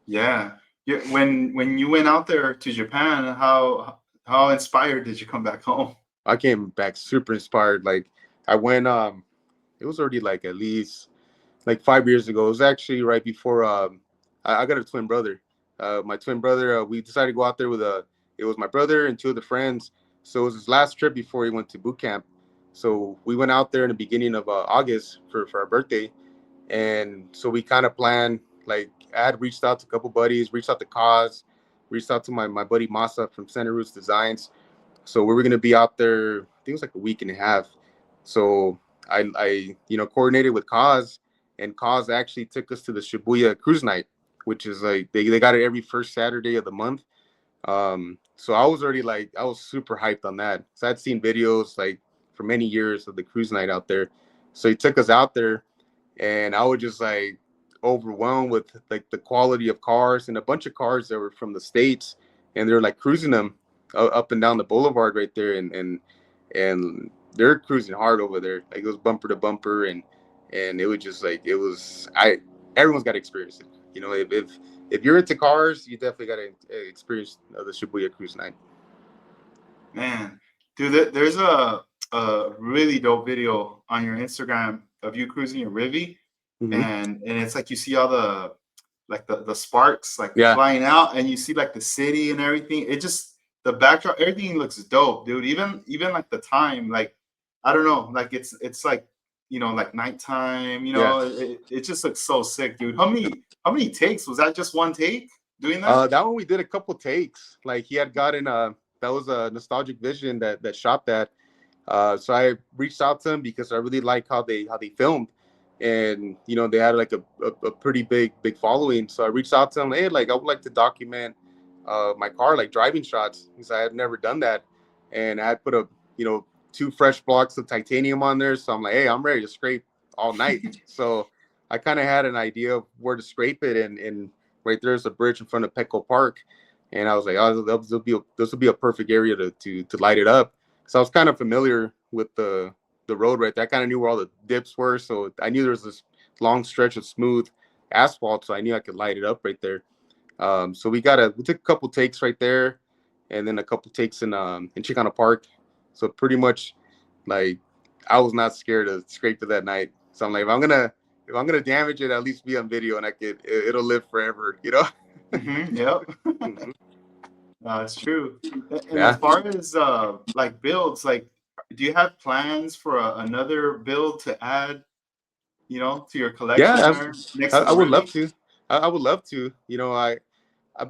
Speaker 1: Yeah. Yeah. When you went out there to Japan, how inspired did you come back home?
Speaker 2: I came back super inspired. Like I went, it was already like at least like 5 years ago. It was actually right before I got a twin brother. My twin brother, we decided to go out there it was my brother and two of the friends. So it was his last trip before he went to boot camp. So we went out there in the beginning of August for our birthday. And so we kind of planned, like I had reached out to a couple buddies, reached out to Cause, reached out to my buddy Masa from Center Roots Designs. So we were gonna be out there, I think it was like a week and a half. So I coordinated with Cause, and Cause actually took us to the Shibuya Cruise Night, which is like they got it every first Saturday of the month. So I was already like I was super hyped on that. So I'd seen videos like for many years of the cruise night out there. So he took us out there, and I was just like overwhelmed with like the quality of cars, and a bunch of cars that were from the States, and they're like cruising them up and down the boulevard right there, and they're cruising hard over there. Like it was bumper to bumper, and it was just like it was. Everyone's got to experience it. You know, if you're into cars, you definitely got to experience the Shibuya Cruise Night.
Speaker 1: Man, dude, there's a really dope video on your Instagram of you cruising your Rivi,
Speaker 2: Mm-hmm.
Speaker 1: and it's like you see all the like the sparks like
Speaker 2: Yeah.
Speaker 1: flying out, and you see like the city and everything. It just the backdrop, everything looks dope, dude. Even like the time, like I don't know, like it's like like nighttime.
Speaker 2: Yeah.
Speaker 1: It just looks so sick, dude. How many takes was that? Just one take doing that?
Speaker 2: That one we did a couple takes. Like he had gotten that was a Nostalgic Vision that shot that. So I reached out to him because I really like how they filmed, and they had like a pretty big following. So I reached out to him, hey, like I would like to document my car, like driving shots, because I had never done that, and I had put a 2 fresh blocks of titanium on there. So I'm like, hey, I'm ready to scrape all night. So I kind of had an idea of where to scrape it, and right there's a bridge in front of Petco Park, and I was like, oh, this will be a perfect area to light it up. So I was kind of familiar with the road right there. I kind of knew where all the dips were, so I knew there was this long stretch of smooth asphalt, so I knew I could light it up right there. So we took a couple takes right there, and then a couple takes in Chicano Park. So pretty much, like, I was not scared to scrape it that night. So I'm like, if I'm gonna damage it, at least be on video, and it'll live forever,
Speaker 1: Mm-hmm, yep.
Speaker 2: Mhm.
Speaker 1: It's true. And as
Speaker 2: Yeah.
Speaker 1: far as like builds, like, do you have plans for another build to add, to your collection
Speaker 2: Yeah,
Speaker 1: there next to
Speaker 2: I
Speaker 1: the
Speaker 2: would love
Speaker 1: Rivi?
Speaker 2: to. I would love to.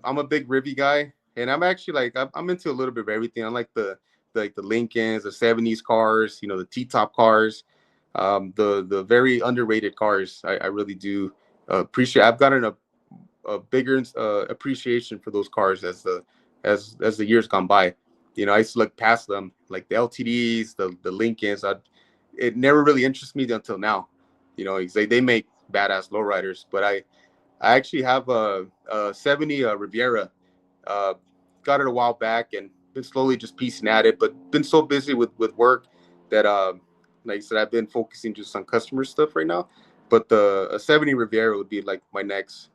Speaker 2: I'm a big Rivi guy, and I'm actually like I'm into a little bit of everything. I like the Lincolns, the '70s cars, the T-top cars, the very underrated cars. I really do appreciate. I've gotten a bigger appreciation for those cars as the years gone by. I used to look past them, like the LTDs, the Lincolns. It never really interested me until now. They make badass lowriders, but I actually have a 70 Riviera. Uh, got it a while back and been slowly just piecing at it, but been so busy with work that, like I said, I've been focusing just on customer stuff right now. But the a 70 Riviera would be like my next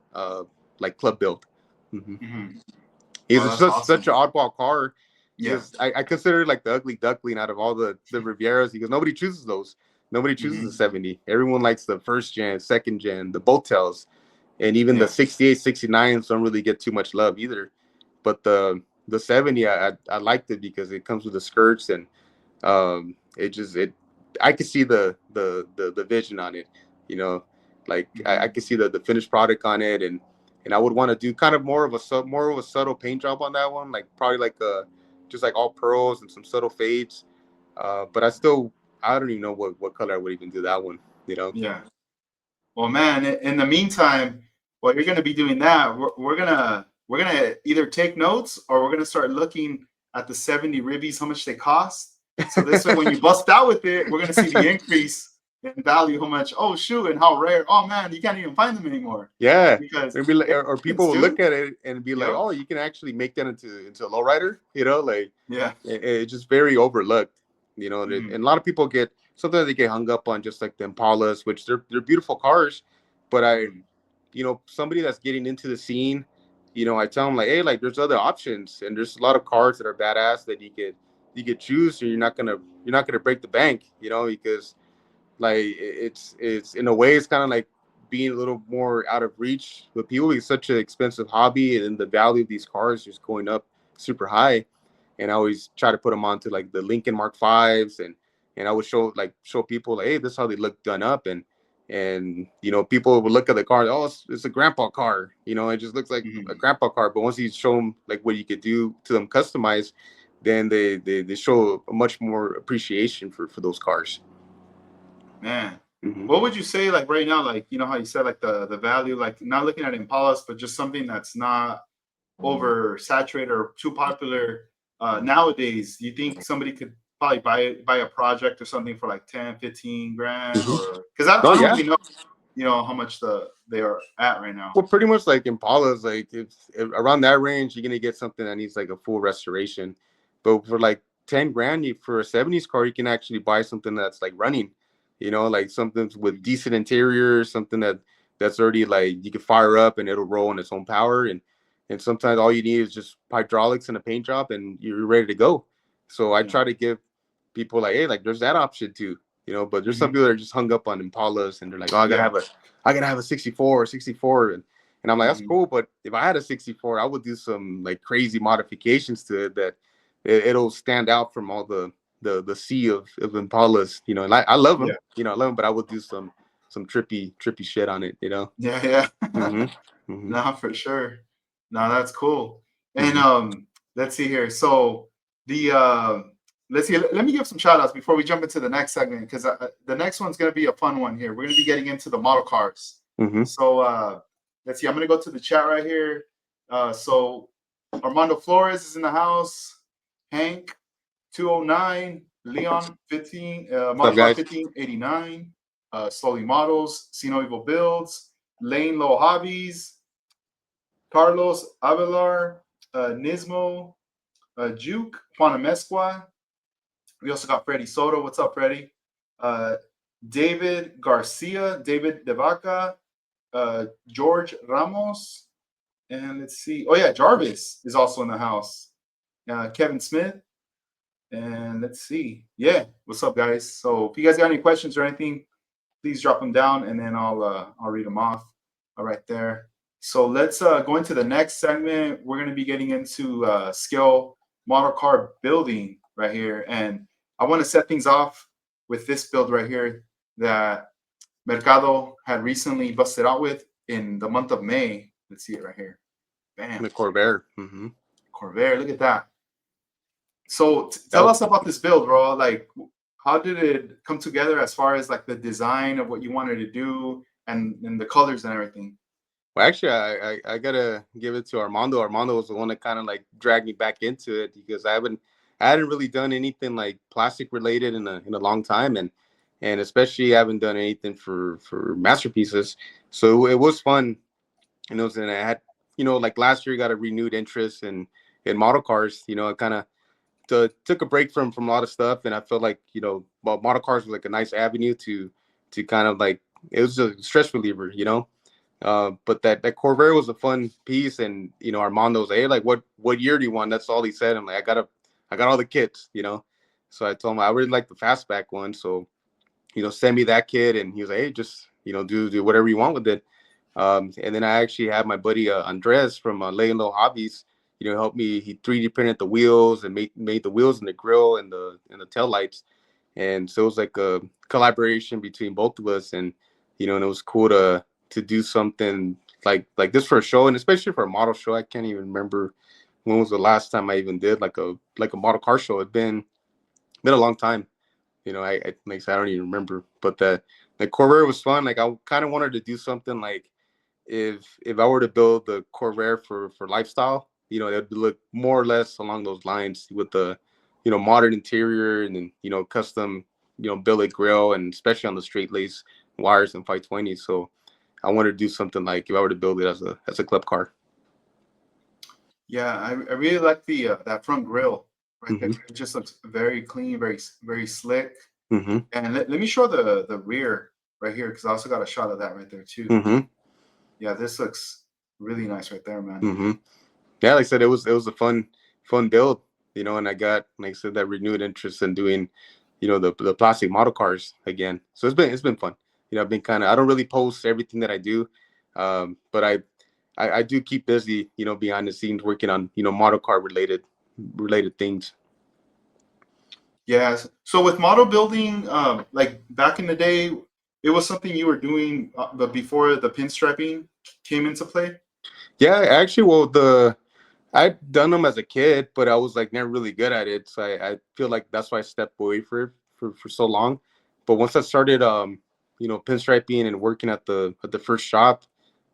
Speaker 2: like club build. Mm-hmm.
Speaker 1: Hmm.
Speaker 2: He's
Speaker 1: Oh, that's
Speaker 2: such an
Speaker 1: awesome.
Speaker 2: oddball car
Speaker 1: Yeah.
Speaker 2: because I consider it like the ugly duckling out of all the Rivieras, because nobody chooses those. Nobody chooses the
Speaker 1: Hmm.
Speaker 2: 70. Everyone likes the first gen, second gen, the boat tails, and even the
Speaker 1: Yeah.
Speaker 2: 68, 69s don't really get too much love either. But the 70, I liked it because it comes with the skirts, and it I could see the vision on it, you know, like I
Speaker 1: Hmm.
Speaker 2: could see the finished product on it, and I would want to do kind of more of a subtle paint job on that one, like probably like just like all pearls and some subtle fades. But I don't even know what color I would even do that one, you know.
Speaker 1: Yeah. Well, man, in the meantime, while you're gonna be doing that, we're gonna either take notes or we're gonna start looking at the 70 ribbies, how much they cost. So this way, when you bust out with it, we're gonna see the increase in value, how much, oh shoot, and how rare. Oh man, you can't even find them anymore.
Speaker 2: Yeah,
Speaker 1: Because
Speaker 2: maybe like,
Speaker 1: it
Speaker 2: or people
Speaker 1: happens,
Speaker 2: will look
Speaker 1: dude.
Speaker 2: at it and be like,
Speaker 1: Yep.
Speaker 2: "Oh, you can actually make that into a lowrider," you know, like
Speaker 1: Yeah.
Speaker 2: it's just very overlooked, and
Speaker 1: Hmm.
Speaker 2: a lot of people sometimes they get hung up on just like the Impalas, which they're beautiful cars, but
Speaker 1: Hmm.
Speaker 2: somebody that's getting into the scene, I tell them like, hey, like there's other options, and there's a lot of cars that are badass that you could choose, and you're not gonna break the bank, because like it's in a way it's kind of like being a little more out of reach with people. It's such an expensive hobby, and the value of these cars just going up super high. And I always try to put them onto like the Lincoln Mark Fives, and I would show people like, hey, this is how they look done up, and people would look at the car, oh, it's a grandpa car, it just looks like a
Speaker 1: Hmm.
Speaker 2: grandpa car. But once you show them like what you could do to them customized, then they show a much more appreciation for those cars.
Speaker 1: Man,
Speaker 2: Hmm.
Speaker 1: what would you say, like right now, like how you said, like the value, like not looking at Impalas, but just something that's not oversaturated or too popular nowadays? Do you think somebody could probably buy a project or something for like 10, 15 grand?
Speaker 2: Hmm.
Speaker 1: Or because I
Speaker 2: Oh
Speaker 1: don't
Speaker 2: yeah.
Speaker 1: really know. you know how much they are at right now?
Speaker 2: Well, pretty much like Impalas, like if around that range, you're gonna get something that needs like a full restoration. But for like 10 grand, for a 70s car, you can actually buy something that's like running, like something with decent interior, something that's already like you can fire up and it'll roll on its own power. And sometimes all you need is just hydraulics and a paint job and you're ready to go. So I
Speaker 1: Yeah.
Speaker 2: try to give people like, hey, like there's that option too, but there's some
Speaker 1: Mhm.
Speaker 2: people that are just hung up on Impalas and they're like, oh,
Speaker 1: Yeah.
Speaker 2: I gotta have a 64 or 64. And I'm like, that's
Speaker 1: Mhm.
Speaker 2: cool. But if I had a 64, I would do some like crazy modifications to it that it'll stand out from all the sea of Impalas, and I love
Speaker 1: Yeah.
Speaker 2: them, I love them, but I would do some trippy shit on it.
Speaker 1: Yeah. Yeah.
Speaker 2: Hmm. Hmm.
Speaker 1: No, for sure. No, that's cool. And
Speaker 2: Hmm.
Speaker 1: let's see here. So the let's see. Let me give some shout outs before we jump into the next segment because the next one's gonna be a fun one here. We're gonna be getting into the model cars.
Speaker 2: Hmm.
Speaker 1: So let's see. I'm gonna go to the chat right here. So Armando Flores is in the house. Hank 209, Leon 15,
Speaker 2: What's up,
Speaker 1: Model Car
Speaker 2: guys?
Speaker 1: 1589, Slowly Models, Sino Evil Builds, Lane Low Hobbies, Carlos Avelar, Nismo, Juke, Juana Mesqua. We also got Freddie Soto. What's up, Freddie? Uh, David Garcia, David Devaca, George Ramos, and let's see. Oh, yeah, Jarvis is also in the house. Kevin Smith. And let's see. Yeah, what's up, guys? So if you guys got any questions or anything, please drop them down, and then I'll read them off. All right, there. So let's go into the next segment. We're going to be getting into scale model car building right here, and I want to set things off with this build right here that Mercado had recently busted out with in the month of May. Let's see it right here. Bam.
Speaker 2: The Corvair. Hmm.
Speaker 1: Corvair. Look at that. So
Speaker 2: That
Speaker 1: tell
Speaker 2: was,
Speaker 1: us about this build, bro. Like, how did it come together as far as like the design of what you wanted to do and the colors and everything?
Speaker 2: well, actually, I gotta give it to Armando. Armando was the one that kind of like dragged me back into it because I hadn't really done anything like plastic related in a long time, and especially I haven't done anything for masterpieces. So it was fun, and I had, like last year, got a renewed interest in model cars. I kind of took a break from a lot of stuff, and I felt like well, model cars was like a nice avenue to kind of like it was a stress reliever. But that Corvair was a fun piece, and Armando's like, hey, like what year do you want? That's all he said. I'm like, I got all the kits. So I told him I really like the fastback one, so send me that kit, and he was like, hey, just do whatever you want with it. And then I actually had my buddy Andres from Lay Low Hobbies, help me. He 3D printed the wheels and made the wheels and the grill and the tail lights, and so it was like a collaboration between both of us, and it was cool to do something like this for a show, and especially for a model show. I can't even remember when was the last time I even did like a model car show. It's been a long time. I like I said, I don't even remember, but the Corvair was fun. Like I kind of wanted to do something like if I were to build the Corvair for lifestyle, it would look more or less along those lines with the modern interior and then custom billet grill, and especially on the straight lace wires and 520. So I wanted to do something like if I were to build it as a club car.
Speaker 1: Yeah, I really like the that front grill right there.
Speaker 2: Hmm.
Speaker 1: It just looks very clean, very slick.
Speaker 2: Hmm.
Speaker 1: And let me show the rear right here because I also got a shot of that right there too.
Speaker 2: Hmm.
Speaker 1: Yeah, this looks really nice right there, man.
Speaker 2: Hmm. Yeah, like I said, it was a fun build, and I got, like I said, that renewed interest in doing, the plastic model cars again. So it's been fun. I've been I don't really post everything that I do, but I do keep busy, behind the scenes working on, model car related things.
Speaker 1: Yeah. So with model building, like back in the day, it was something you were doing, but before the pinstriping came into play.
Speaker 2: Yeah, actually, well, I'd done them as a kid, but I was like never really good at it. So I feel like that's why I stepped away for so long. But once I started, pinstriping and working at the first shop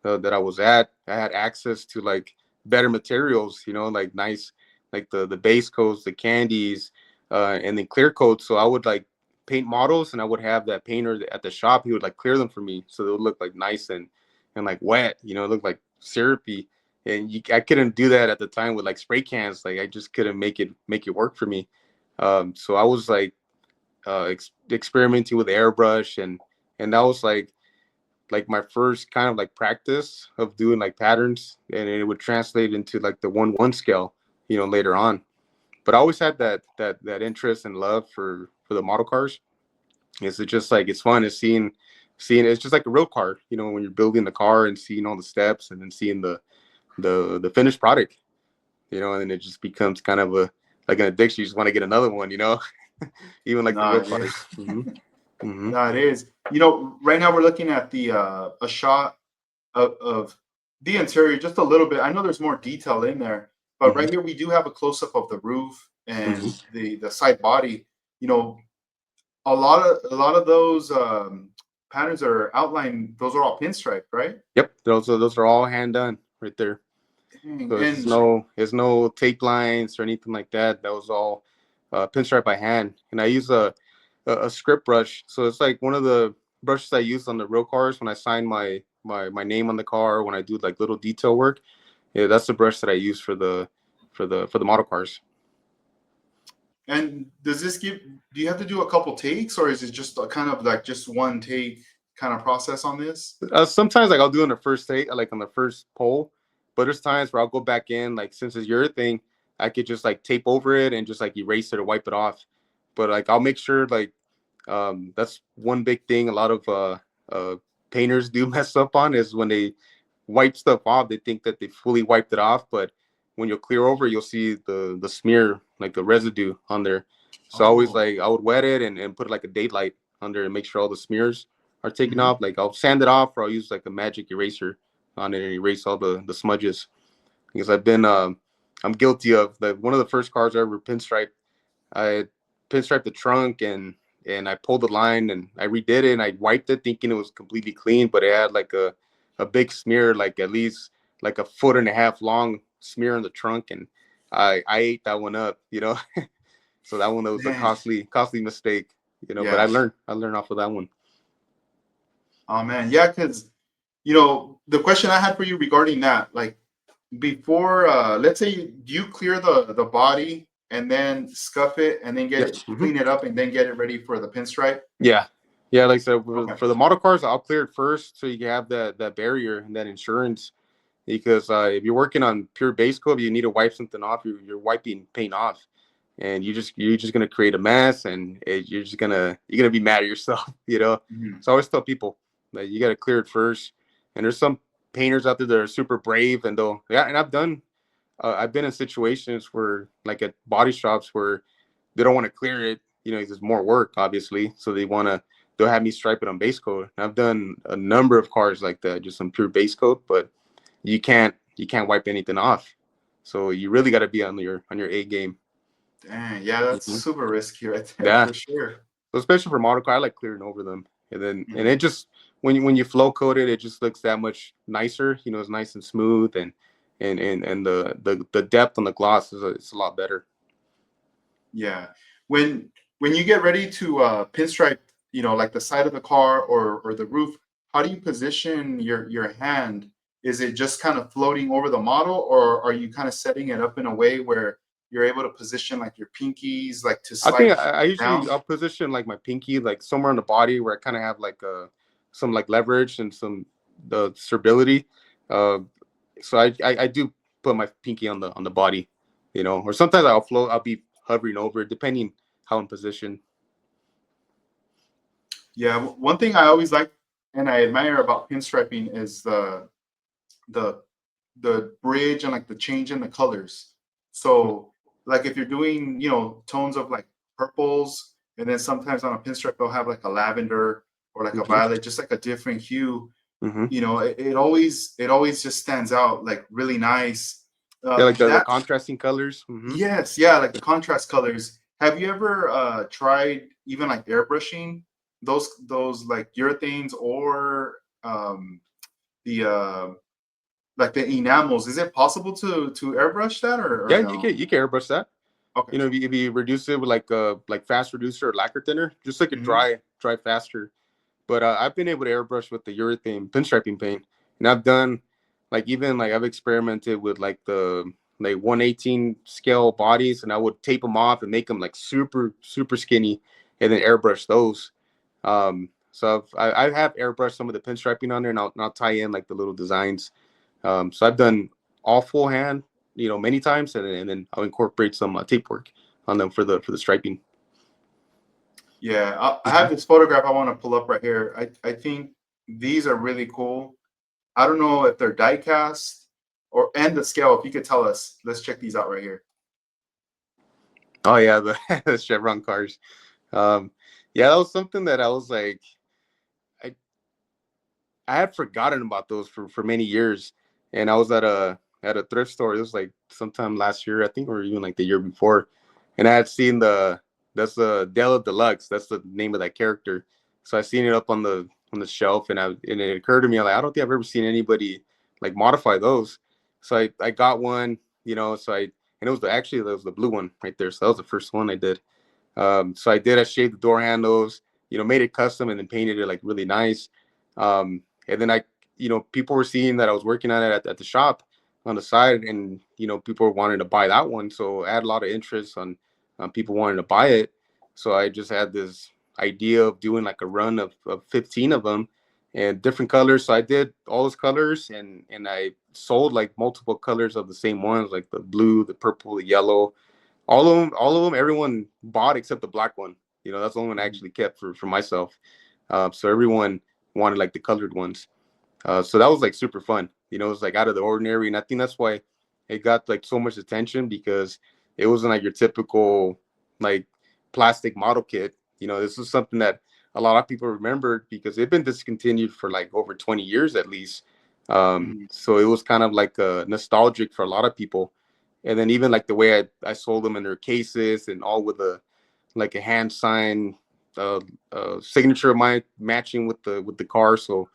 Speaker 2: that I was at, I had access to like better materials, like nice, like the base coats, the candies, and then clear coats. So I would like paint models, and I would have that painter at the shop. He would like clear them for me, so they would look like nice and like wet. You know, it looked like syrupy. And I couldn't do that at the time with like spray cans. Like I just couldn't make it work for me. So I was like experimenting with airbrush, and that was like my first kind of like practice of doing like patterns, and it would translate into like the 1/1 scale, you know, later on. But I always had that interest and love for the model cars. It's just like it's fun. It's seeing it's just like a real car, you know, when you're building the car and seeing all the steps and then seeing the finished product, you know, and then it just becomes kind of like an addiction. You just want to get another one, you know, even like the
Speaker 1: Nah,
Speaker 2: real
Speaker 1: yeah.
Speaker 2: cars.
Speaker 1: No, it is. You know, right now we're looking at the a shot of the interior just a little bit. I know there's more detail in there, but right here we do have a close up of the roof and the side body. You know, a lot of those patterns that are outlined. Those are all pinstripe, right?
Speaker 2: Yep, those are all hand done right there.
Speaker 1: Dang.
Speaker 2: So
Speaker 1: And
Speaker 2: there's no tape lines or anything like that. That was all pinstripe by hand, and I use a script brush. So it's like one of the brushes I use on the real cars when I sign my name on the car, when I do like little detail work. Yeah, that's the brush that I use for the model cars.
Speaker 1: and does this give? Do you have to do a couple takes, or is it just a kind of like just one take kind of process on this?
Speaker 2: Sometimes like I'll do in the first take, like on the first pull, but there's times where I'll go back in, like since it's urethane, I could just like tape over it and just like erase it or wipe it off. But like I'll make sure like that's one big thing a lot of painters do mess up on is when they wipe stuff off, they think that they fully wiped it off, but when you clear over, you'll see the smear, like the residue on there. So I always
Speaker 1: Oh.
Speaker 2: like I would wet it and put like a daylight under and make sure all the smears are taken
Speaker 1: Mhm.
Speaker 2: off. Like I'll sand it off, or I'll use like a magic eraser on it and erase all the smudges. Because I'm guilty of that. One of the first cars I ever pinstriped, I pinstriped the trunk and I pulled the line and I redid it and I wiped it thinking it was completely clean, but it had like a big smear, like at least like a 1.5 foot long smear on the trunk, and I ate that one up, you know. So that one was a
Speaker 1: Dang.
Speaker 2: costly mistake, you know. But
Speaker 1: Yeah.
Speaker 2: I learned off of that one.
Speaker 1: Oh man. Yeah, because you know the question I had for you regarding that, like before, let's say you clear the body and then scuff it and then get
Speaker 2: Yep.
Speaker 1: it clean it up and then get it ready for the pinstripe.
Speaker 2: Yeah. Yeah, like I said,
Speaker 1: Okay.
Speaker 2: for the model cars, I'll clear it first so you can have that barrier and that insurance. Because if you're working on pure base coat, you need to wipe something off. You're wiping paint off, and you're just gonna create a mess, and you're gonna be mad at yourself, you know.
Speaker 1: Mhm.
Speaker 2: So I always tell people that you got to clear it first. And there's some painters out there that are super brave, and and I've been in situations where like at body shops where they don't want to clear it, you know, there's more work obviously, so they'll have me stripe it on base coat. And I've done a number of cars like that, just on pure base coat, but you can't wipe anything off. So you really got to be on your A game.
Speaker 1: Dang, yeah, that's
Speaker 2: Mhm.
Speaker 1: super risky right there
Speaker 2: Yeah,
Speaker 1: for sure.
Speaker 2: so especially for model car, I like clearing over them, and
Speaker 1: Mhm.
Speaker 2: it just when you flow coat it, it just looks that much nicer. You know, it's nice and smooth, and the depth on the gloss it's a lot better.
Speaker 1: Yeah. When you get ready to pinstripe, you know, like the side of the car or the roof, how do you position your hand? Is it just kind of floating over the model, or are you kind of setting it up in a way where you're able to position like your pinkies like to
Speaker 2: I think
Speaker 1: slide
Speaker 2: I usually
Speaker 1: down?
Speaker 2: I'll position like my pinky like somewhere on the body where I kind of have like some like leverage and some the stability. Uh, so I do put my pinky on the body, you know, or sometimes I'll be hovering over it depending how I'm positioned.
Speaker 1: Yeah, one thing I always like and I admire about pinstriping is the the bridge and like the change in the colors. So like if you're doing, you know, tones of like purples, and then sometimes on a pinstripe they'll have like a lavender or like a
Speaker 2: Hmm.
Speaker 1: violet, just like a different hue.
Speaker 2: Hmm.
Speaker 1: You know, it always just stands out like really nice.
Speaker 2: Yeah, like the
Speaker 1: That
Speaker 2: contrasting colors. Hmm.
Speaker 1: yes, yeah, like the contrast colors. Have you ever tried even like airbrushing those like urethanes or the like the enamels? Is it possible to airbrush that or
Speaker 2: Yeah,
Speaker 1: no?
Speaker 2: you can airbrush that.
Speaker 1: Okay.
Speaker 2: If you reduce it with like fast reducer or lacquer thinner, just like a
Speaker 1: Hmm.
Speaker 2: dry faster. But I've been able to airbrush with the urethane pinstriping paint, and I've done like I've experimented with like the like 118 scale bodies, and I would tape them off and make them like super skinny, and then airbrush those. So I have airbrushed some of the pinstriping on there, and I'll tie in like the little designs. So I've done all full hand, many times, and then I'll incorporate some tape work on them for the striping.
Speaker 1: Yeah, I
Speaker 2: Hmm.
Speaker 1: have this photograph I want to pull up right here. I think these are really cool. I don't know if they're die cast or and the scale. If you could tell us, let's check these out right here.
Speaker 2: Oh yeah, the Chevron cars. Um, yeah, that was something that I was like, I I had forgotten about those for many years, and I was at a thrift store. It was like sometime last year, I think, or even like the year before, and I had seen that's the Della Deluxe. That's the name of that character. So I seen it up on the shelf, and it occurred to me, like, I don't think I've ever seen anybody like modify those. So I got one, and it was actually, that was the blue one right there. So that was the first one I did. So I shaved the door handles, made it custom and then painted it like really nice. And then people were seeing that I was working on it at the shop on the side, and people were wanting to buy that one. So I had a lot of interest on people wanting to buy it. So I just had this idea of doing like a run of 15 of them and different colors. So I did all those colors, and I sold like multiple colors of the same ones, like the blue, the purple, the yellow, all of them, everyone bought except the black one. That's the only one I
Speaker 1: Mhm.
Speaker 2: actually kept for myself. So everyone wanted like the colored ones. So that was like super fun. It was like out of the ordinary, and I think that's why it got like so much attention, because it wasn't like your typical like plastic model kit. This was something that a lot of people remembered because it'd been discontinued for like over 20 years at least.
Speaker 1: Mhm.
Speaker 2: So it was kind of like nostalgic for a lot of people. And then even like the way I sold them in their cases and all with a hand sign uh, signature of mine matching with the car. So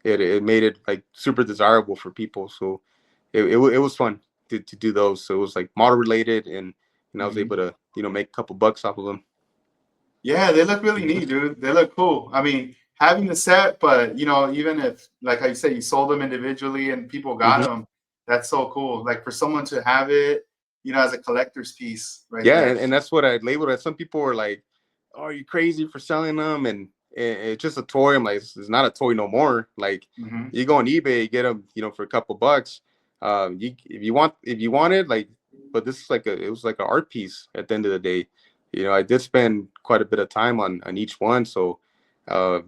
Speaker 2: it made it like super desirable for people. So it was fun to do those. So it was like model related, and I was
Speaker 1: Mhm.
Speaker 2: able to make a couple bucks off of them.
Speaker 1: Yeah, they look really
Speaker 2: Hmm.
Speaker 1: neat, dude. They look cool. I mean, having the set, but even if, like how you said, you sold them individually and people got
Speaker 2: Hmm.
Speaker 1: them, that's so cool. Like for someone to have it, as a collector's piece right
Speaker 2: Yeah,
Speaker 1: there.
Speaker 2: and that's what I labeled it. Some people were like, "Oh, are you crazy for selling them?" And it's just a toy. I'm like, it's not a toy no more. Like,
Speaker 1: Hmm.
Speaker 2: you go on eBay, you get them, for a couple bucks. If you want it, like, but this is it was like an art piece at the end of the day. I did spend quite a bit of time on each one. So, uh,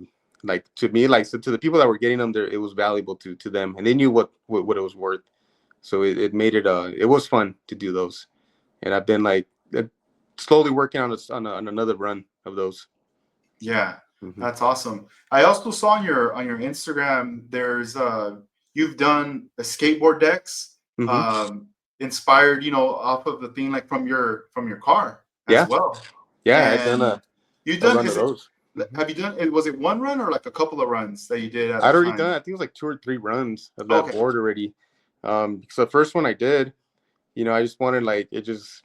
Speaker 2: like, to me, like, so to the people that were getting them, there, it was valuable to them, and they knew what it was worth. So it made it was fun to do those, and I've been like slowly working on another run of those.
Speaker 1: Yeah,
Speaker 2: Hmm.
Speaker 1: that's awesome. I also saw on your Instagram, there's you've done a skateboard decks,
Speaker 2: Hmm.
Speaker 1: um, inspired, off of the thing like from your car as
Speaker 2: Yeah,
Speaker 1: well.
Speaker 2: yeah, I've done
Speaker 1: And you
Speaker 2: a
Speaker 1: done
Speaker 2: run of
Speaker 1: is it
Speaker 2: those. Hmm.
Speaker 1: have you done it was it one run or like a couple of runs that you did at a
Speaker 2: I'd already done,
Speaker 1: time?
Speaker 2: I think it was like 2 or 3 runs of that
Speaker 1: Okay.
Speaker 2: board already. So the first one I did, I just wanted like it just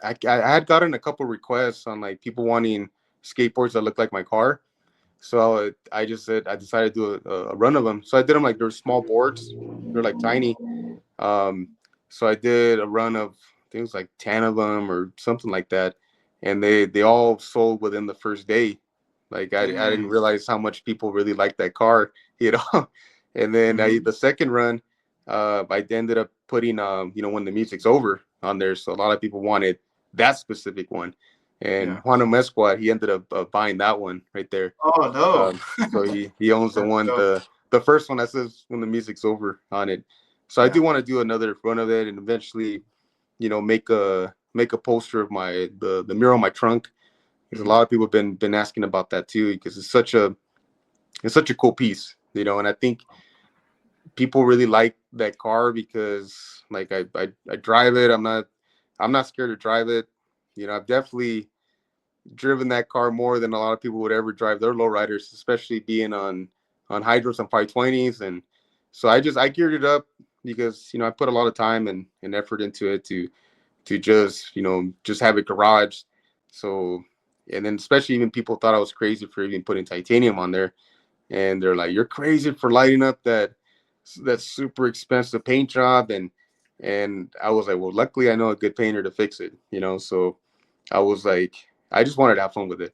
Speaker 2: I had gotten a couple requests on like people wanting skateboards that look like my car. So I just said I decided to do a run of them. So I did them like they're small boards, they're like tiny. Um, so I did a run of I think it was like 10 of them or something like that, and they all sold within the first day. Like I didn't
Speaker 1: Dang.
Speaker 2: realize how much people really liked that car, you know. And then
Speaker 1: Hmm.
Speaker 2: the second run, I ended up putting when the music's over on there. So a lot of people wanted that specific one, and
Speaker 1: Yeah.
Speaker 2: Juan Mesquat, he ended up buying that one right there.
Speaker 1: Oh
Speaker 2: So
Speaker 1: no.
Speaker 2: he owns the
Speaker 1: That's
Speaker 2: one
Speaker 1: dope.
Speaker 2: the first one that says when the music's over on it. So I
Speaker 1: Yeah.
Speaker 2: do want to do another run of it and eventually, make a poster of the mural on my trunk. Because a
Speaker 1: Mhm.
Speaker 2: lot of people have been asking about that too, because it's such a cool piece, and I think people really like that car because like I drive it. I'm not scared to drive it. I've definitely driven that car more than a lot of people would ever drive their lowriders, especially being on hydros and 520s. And so I geared it up because I put a lot of time and effort into it to to just, just have a garage. So, and then especially even people thought I was crazy for even putting titanium on there. And they're like, "You're crazy for lighting up that super expensive paint job." And I was like, "Well, luckily I know a good painter to fix it, So I was like, I just wanted to have fun with it,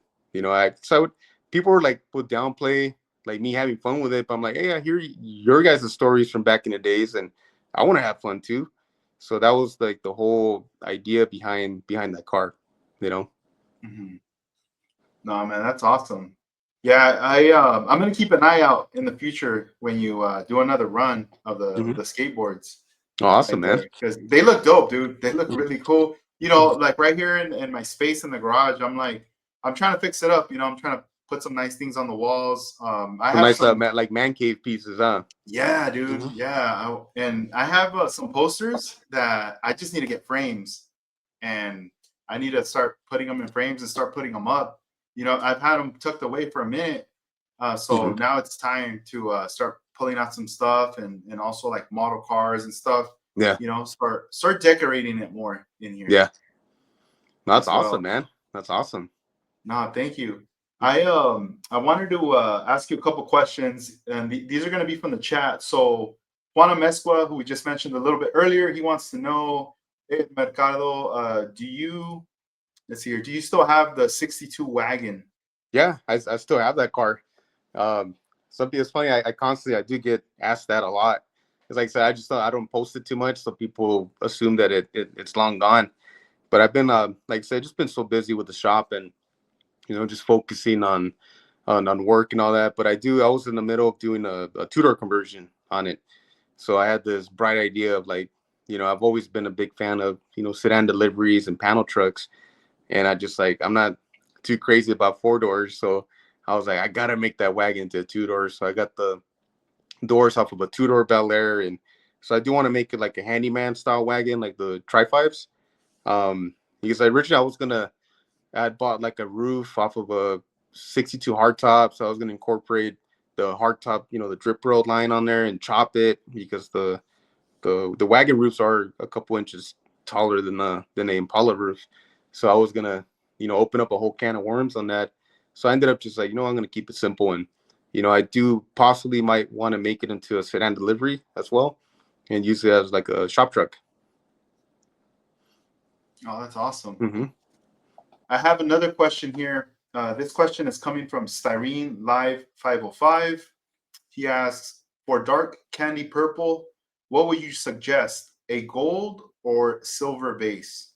Speaker 2: people were like, would downplay like me having fun with it, but I'm like, hey, I hear your guys' stories from back in the days, and I want to have fun too. So that was like the whole idea behind that car, you know.
Speaker 1: Mm-hmm. No, man, that's awesome. Yeah, I'm gonna keep an eye out in the future when you do another run of the skateboards
Speaker 2: Awesome,
Speaker 1: right
Speaker 2: man.
Speaker 1: there, because they look dope, dude. They look really cool. Like right here in my space in the garage, I'm trying to fix it up. I'm trying to put some nice things on the walls. I
Speaker 2: Some
Speaker 1: have
Speaker 2: nice
Speaker 1: some.
Speaker 2: like man cave pieces, huh?
Speaker 1: Yeah, dude.
Speaker 2: Mm-hmm.
Speaker 1: Yeah, and I have some posters that I just need to get frames, and I need to start putting them in frames and start putting them up. I've had them tucked away for a minute, so
Speaker 2: Mm-hmm.
Speaker 1: now it's time to start pulling out some stuff and also like model cars and stuff.
Speaker 2: Yeah.
Speaker 1: Start decorating it more in here.
Speaker 2: Yeah. That's
Speaker 1: As well.
Speaker 2: awesome, man. That's awesome.
Speaker 1: No, thank you. I wanted to ask you a couple questions, and these are going to be from the chat. So Juana Mesqua, who we just mentioned a little bit earlier, he wants to know, hey, Mercado, let's see here, do you still have the 62 wagon?
Speaker 2: Yeah, I still have that car. Um, Something that's funny, I constantly I do get asked that a lot. Because like I said, I don't post it too much, so people assume that it's long gone. But I've been like I said, just been so busy with the shop and just focusing on work and all that. But I was in the middle of doing a two-door conversion on it. So I had this bright idea of like, I've always been a big fan of, sedan deliveries and panel trucks. And I just like, I'm not too crazy about four doors. So I was like, I got to make that wagon into a two door. So I got the doors off of a two-door Bel Air. And so I do want to make it like a handyman style wagon, like the Tri-Fives. Because originally I had bought like a roof off of a 62 hardtop. So I was going to incorporate the hardtop, the drip rail line on there and chop it because the wagon roofs are a couple inches taller than the Impala roof. So I was gonna, open up a whole can of worms on that. So I ended up just like, I'm gonna keep it simple, and I do possibly might want to make it into a sedan delivery as well, and use it as like a shop truck.
Speaker 1: Oh, that's awesome.
Speaker 2: Mm-hmm.
Speaker 1: I have another question here. This question is coming from Styrene Live 505. He asks, for dark candy purple, what would you suggest? A gold or silver base?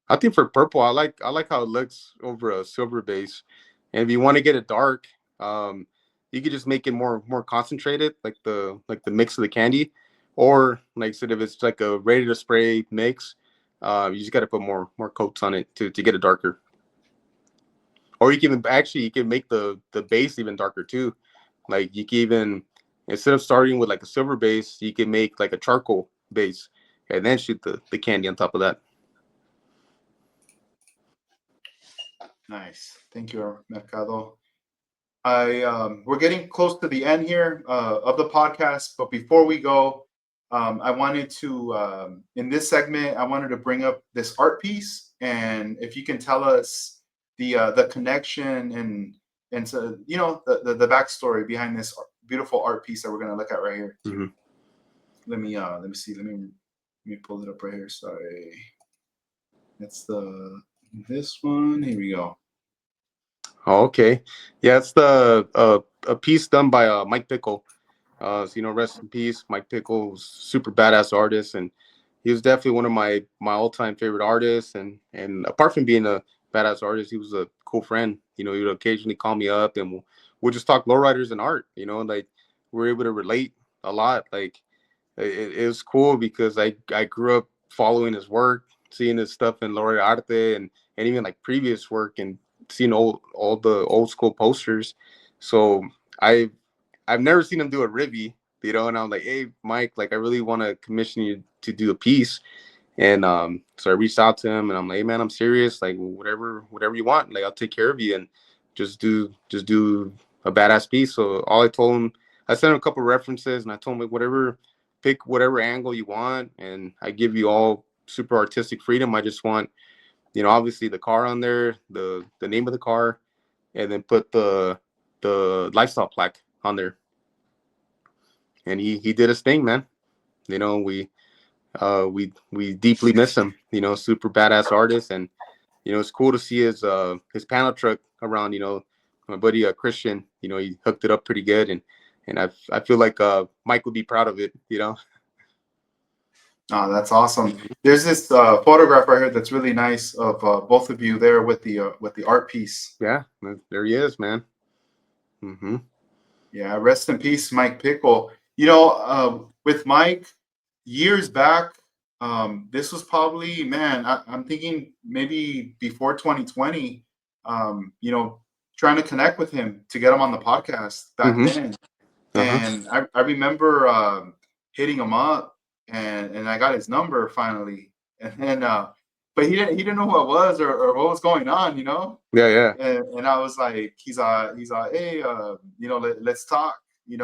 Speaker 2: I think for purple, I like how it looks over a silver base, and if you want to get it dark, you could just make it more concentrated, like the mix of the candy, or like I said, if it's like a ready to spray mix, you just got to put more coats on it to get it darker. Or you can make the base even darker too. Like you can even, instead of starting with like a silver base, you can make like a charcoal base and then shoot the candy on top of that.
Speaker 1: Nice. Thank you, Mercado. We're getting close to the end here of the podcast, but before we go, I wanted to in this segment, I wanted to bring up this art piece, and if you can tell us the connection and so the backstory behind this beautiful art piece that we're gonna look at right here.
Speaker 2: Mm-hmm.
Speaker 1: Let me see. Let me pull it up right here. Sorry, it's this one. Here we go.
Speaker 2: Oh, okay. Yeah, it's a piece done by Mike Pickle. So, rest in peace. Mike Pickle was super badass artist, and he was definitely one of my all time favorite artists. And apart from being a badass artist, he was a cool friend. He would occasionally call me up, and we'll just talk lowriders and art. Like we're able to relate a lot. Like it was cool because I grew up following his work, seeing his stuff in Lowrider Arte, and even like previous work, and seeing all the old school posters. So I've never seen him do a rivy, and I'm like, hey Mike, like I really want to commission you to do a piece. And so I reached out to him and I'm like, hey man, I'm serious, like whatever you want, like I'll take care of you, and just do a badass piece. So all I told him, I sent him a couple references and I told him like pick whatever angle you want, and I give you all super artistic freedom. I just want, obviously the car on there, the name of the car, and then put the lifestyle plaque on there. And he did his thing, man. We deeply miss him. Super badass artist, and it's cool to see his panel truck around. My buddy Christian, he hooked it up pretty good, and I feel like Mike would be proud of it.
Speaker 1: Oh, that's awesome. There's this photograph right here that's really nice of both of you there with the art piece.
Speaker 2: Yeah, there he is, man.
Speaker 1: Yeah, rest in peace, Mike Pickle. With Mike, years back, this was probably, man, I'm thinking maybe before 2020. Trying to connect with him to get him on the podcast back then, and I remember hitting him up, and I got his number finally, and then but he didn't know who I was or what was going on,
Speaker 2: Yeah.
Speaker 1: and I was like, he's hey, let's talk,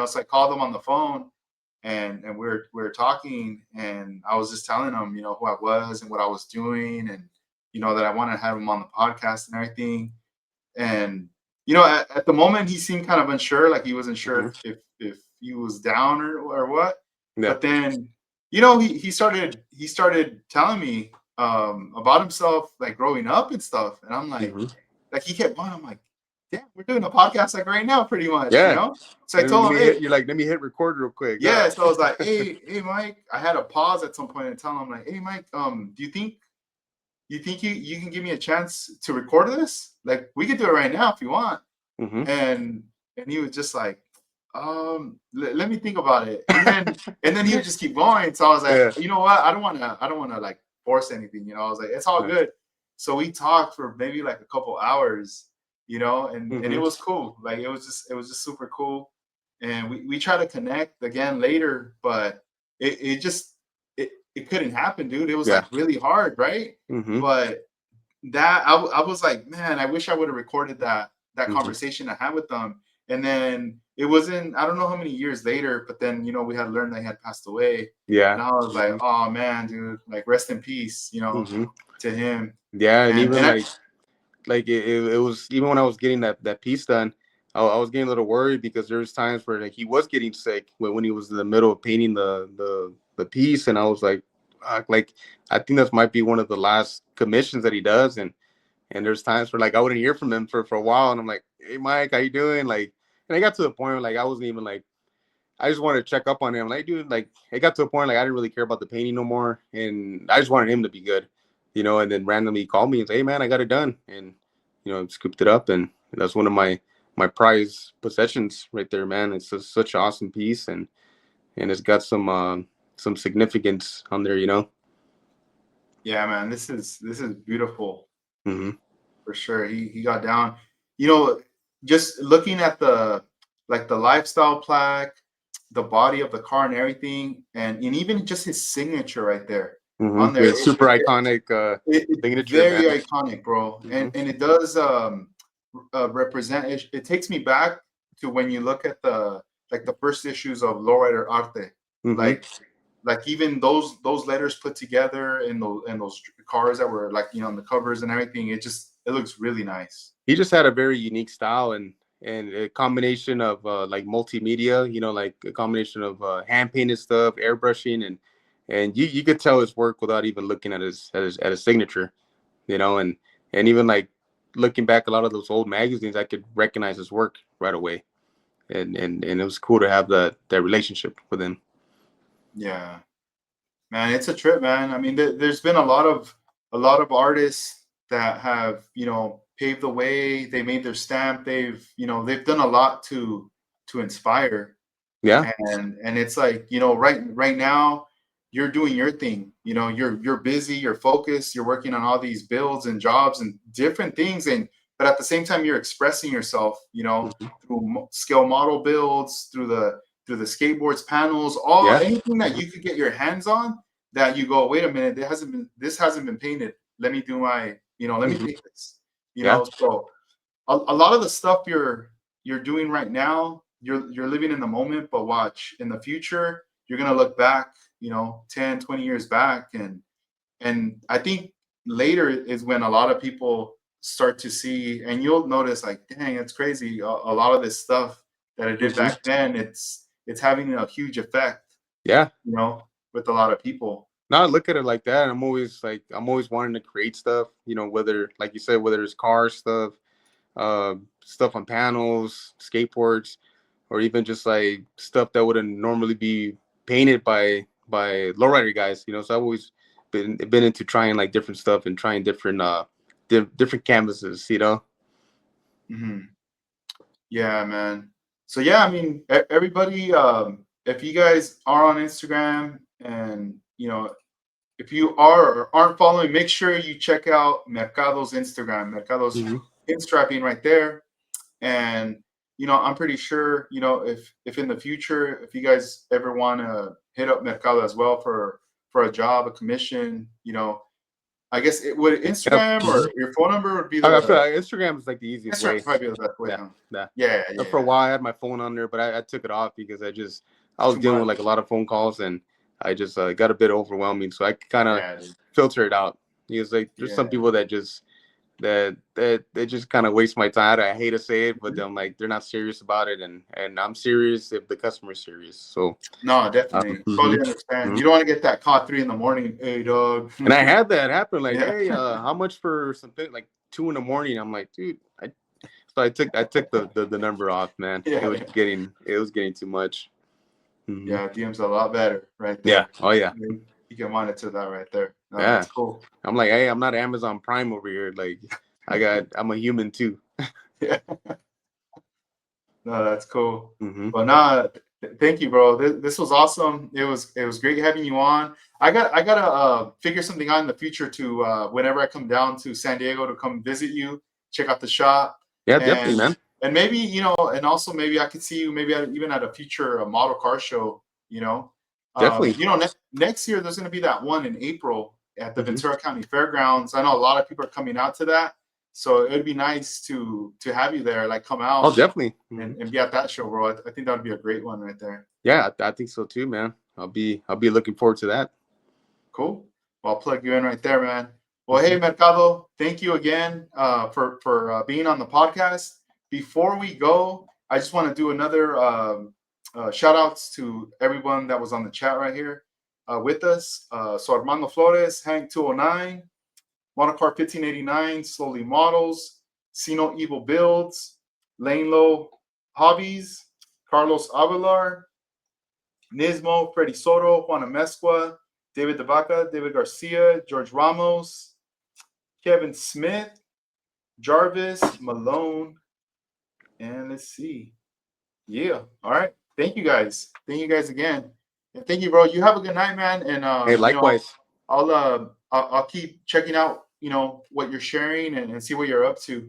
Speaker 1: so I called him on the phone, and we're talking, and I was just telling him, who I was and what I was doing, and that I wanted to have him on the podcast and everything. And at the moment he seemed kind of unsure, like he wasn't sure if he was down or what. Yeah. But then he started telling me about himself, like growing up and stuff, and I'm like, like he kept going. I'm like, yeah, we're doing a podcast like right now, pretty much.
Speaker 2: Yeah.
Speaker 1: So I told him, hey,
Speaker 2: you're like, let me hit record real quick.
Speaker 1: Yeah. So I was like, hey, Mike. I had a pause at some point and tell him, like, hey, Mike, do you think you can give me a chance to record this? Like, we could do it right now if you want. And he was just like, let me think about it. And then he would just keep going. So I was like, you know what? I don't want to like force anything. I was like, it's all good. So we talked for maybe like a couple hours, and it was cool. Like it was just super cool. And we tried to connect again later, but it couldn't happen, dude. It was like really hard, right? But that I was like, man, I wish I would have recorded that conversation I had with them. And then it wasn't, I don't know how many years later, but then we had learned that he had passed away.
Speaker 2: Yeah.
Speaker 1: And I was like, oh man, dude, like rest in peace, to him.
Speaker 2: Yeah, and even it was, even when I was getting that piece done, I was getting a little worried because there was times where like he was getting sick when he was in the middle of painting the piece, and I was like I think that might be one of the last commissions that he does, and there's times where like I wouldn't hear from him for a while, and I'm like, hey Mike, how you doing? Like, and I got to the point where like I wasn't even like, I just wanted to check up on him, like, dude, like it got to a point like I didn't really care about the painting no more, and I just wanted him to be good, and then randomly he called me and said, hey man, I got it done, and scooped it up, and that's one of my prized possessions right there, man. It's just such an awesome piece, and it's got some significance on there,
Speaker 1: Yeah, man, this is beautiful. For sure. He got down, just looking at the lifestyle plaque, the body of the car and everything, and even just his signature right there on there.
Speaker 2: It's super iconic signature,
Speaker 1: very
Speaker 2: man.
Speaker 1: iconic, bro. And it does represent it takes me back to when you look at the first issues of Lowrider Arte. Like even those letters put together in those cars that were like on the covers and everything, it looks really nice.
Speaker 2: He just had a very unique style and a combination of like multimedia, like a combination of hand painted stuff, airbrushing, and you could tell his work without even looking at his signature, and even like looking back a lot of those old magazines, I could recognize his work right away, and it was cool to have that relationship with him.
Speaker 1: Yeah, man, it's a trip, man. I mean, there's been a lot of artists that have paved the way. They made their stamp. They've done a lot to inspire.
Speaker 2: Yeah,
Speaker 1: and it's like right now you're doing your thing. You're busy. You're focused. You're working on all these builds and jobs and different things, but at the same time you're expressing yourself. Through scale model builds, through the skateboards, panels, anything that you could get your hands on, that you go, wait a minute, this hasn't been painted. Let me do my, let me paint this. So a lot of the stuff you're doing right now, you're living in the moment, but watch in the future, you're gonna look back, 10, 20 years back, and And I think later is when a lot of people start to see, and you'll notice like, dang, it's crazy. A lot of this stuff that I did
Speaker 2: Mhm.
Speaker 1: back then, it's having a huge effect,
Speaker 2: Yeah.
Speaker 1: you know, with a lot of people.
Speaker 2: Now I look at it like that. I'm always wanting to create stuff, whether, like you said, whether it's car stuff, stuff on panels, skateboards, or even just like stuff that wouldn't normally be painted by lowrider guys. So I've always been into trying like different stuff and trying different different canvases.
Speaker 1: Hmm. Yeah, man. So yeah, I mean, everybody, if you guys are on Instagram, and if you are or aren't following, make sure you check out Mercado's Instagram. Mercado's
Speaker 2: Mhm.
Speaker 1: pinstriping right there. And I'm pretty sure, if in the future, if you guys ever want to hit up Mercado as well for a job, a commission, I guess it would
Speaker 2: Yep.
Speaker 1: Instagram
Speaker 2: Mhm.
Speaker 1: or your phone number would be
Speaker 2: I feel
Speaker 1: the
Speaker 2: like Instagram is like the easiest
Speaker 1: Instagram
Speaker 2: way.
Speaker 1: would probably be the best way,
Speaker 2: Yeah,
Speaker 1: huh?
Speaker 2: yeah.
Speaker 1: Yeah,
Speaker 2: For a
Speaker 1: yeah.
Speaker 2: while, I had my phone on there, but I took it off because I
Speaker 1: It's
Speaker 2: was
Speaker 1: too
Speaker 2: dealing with
Speaker 1: much.
Speaker 2: like a lot of phone calls, and I just got a bit overwhelming. So I kind of
Speaker 1: Yeah, dude.
Speaker 2: filter it out. Because like there's some
Speaker 1: Yeah.
Speaker 2: people that just that they just kind of waste my time. I hate to say it, but
Speaker 1: Mhm.
Speaker 2: I'm like they're not serious about it, and I'm serious if the customer's serious. So
Speaker 1: No, definitely. Totally
Speaker 2: mhm,
Speaker 1: understand.
Speaker 2: mhm.
Speaker 1: You don't want to get that call 3 in the morning. Hey, dog.
Speaker 2: And I had that happen. Like,
Speaker 1: Yeah.
Speaker 2: hey, how much for something like 2 in the morning? I'm like, dude, so I took the number off, man. It
Speaker 1: Yeah,
Speaker 2: was
Speaker 1: yeah.
Speaker 2: getting too much. Hmm.
Speaker 1: Yeah, DM's a lot better right
Speaker 2: Yeah.
Speaker 1: there.
Speaker 2: Oh yeah.
Speaker 1: You can monitor that right there. No,
Speaker 2: Yeah.
Speaker 1: that's cool.
Speaker 2: I'm like, hey, I'm not Amazon Prime over here. Like, I'm a human too.
Speaker 1: Yeah. No, that's cool.
Speaker 2: Hmm.
Speaker 1: But nah, thank you, bro. This was awesome. It was great having you on. I gotta figure something out in the future to whenever I come down to San Diego to come visit you, check out the shop,
Speaker 2: Yeah, definitely,
Speaker 1: and
Speaker 2: man.
Speaker 1: and maybe and also maybe I could see you maybe even at a future model car show.
Speaker 2: Definitely.
Speaker 1: Next year there's going to be that one in April at the
Speaker 2: Hmm.
Speaker 1: Ventura County Fairgrounds. I know a lot of people are coming out to that, so it would be nice to have you there, like come
Speaker 2: Oh,
Speaker 1: out
Speaker 2: definitely.
Speaker 1: and be at that show, bro. I think that would be a great one right there.
Speaker 2: Yeah, I think so too, man. I'll be looking forward to that.
Speaker 1: Cool. Well, I'll plug you in right there, man. Well,
Speaker 2: Hmm.
Speaker 1: hey, Mercado, thank you again for being on the podcast. Before we go, I just want to do another shout outs to everyone that was on the chat right here with us. So Armando Flores, Hank 209, Monocar 1589, Slowly Models, Sino Evil Builds, Lane Low Hobbies, Carlos Avelar, Nismo, Freddie Soto, Juan Amezcua, David Devaca, David Garcia, George Ramos, Kevin Smith, Jarvis, Malone, and let's see. Yeah. All right. Thank you guys. Thank you guys again. And thank you, bro. You have a good night, man. And
Speaker 2: Hey, likewise.
Speaker 1: I'll keep checking out, what you're sharing and see what you're up to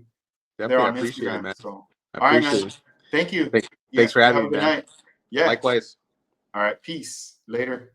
Speaker 1: there
Speaker 2: Definitely, I
Speaker 1: on
Speaker 2: appreciate it,
Speaker 1: Instagram.
Speaker 2: man.
Speaker 1: So
Speaker 2: I
Speaker 1: all right, man.
Speaker 2: appreciate it.
Speaker 1: Thank you.
Speaker 2: Thanks,
Speaker 1: Yeah,
Speaker 2: thanks for
Speaker 1: you
Speaker 2: having
Speaker 1: have a
Speaker 2: me,
Speaker 1: good
Speaker 2: man.
Speaker 1: night. Yeah.
Speaker 2: Likewise.
Speaker 1: All right. Peace. Later.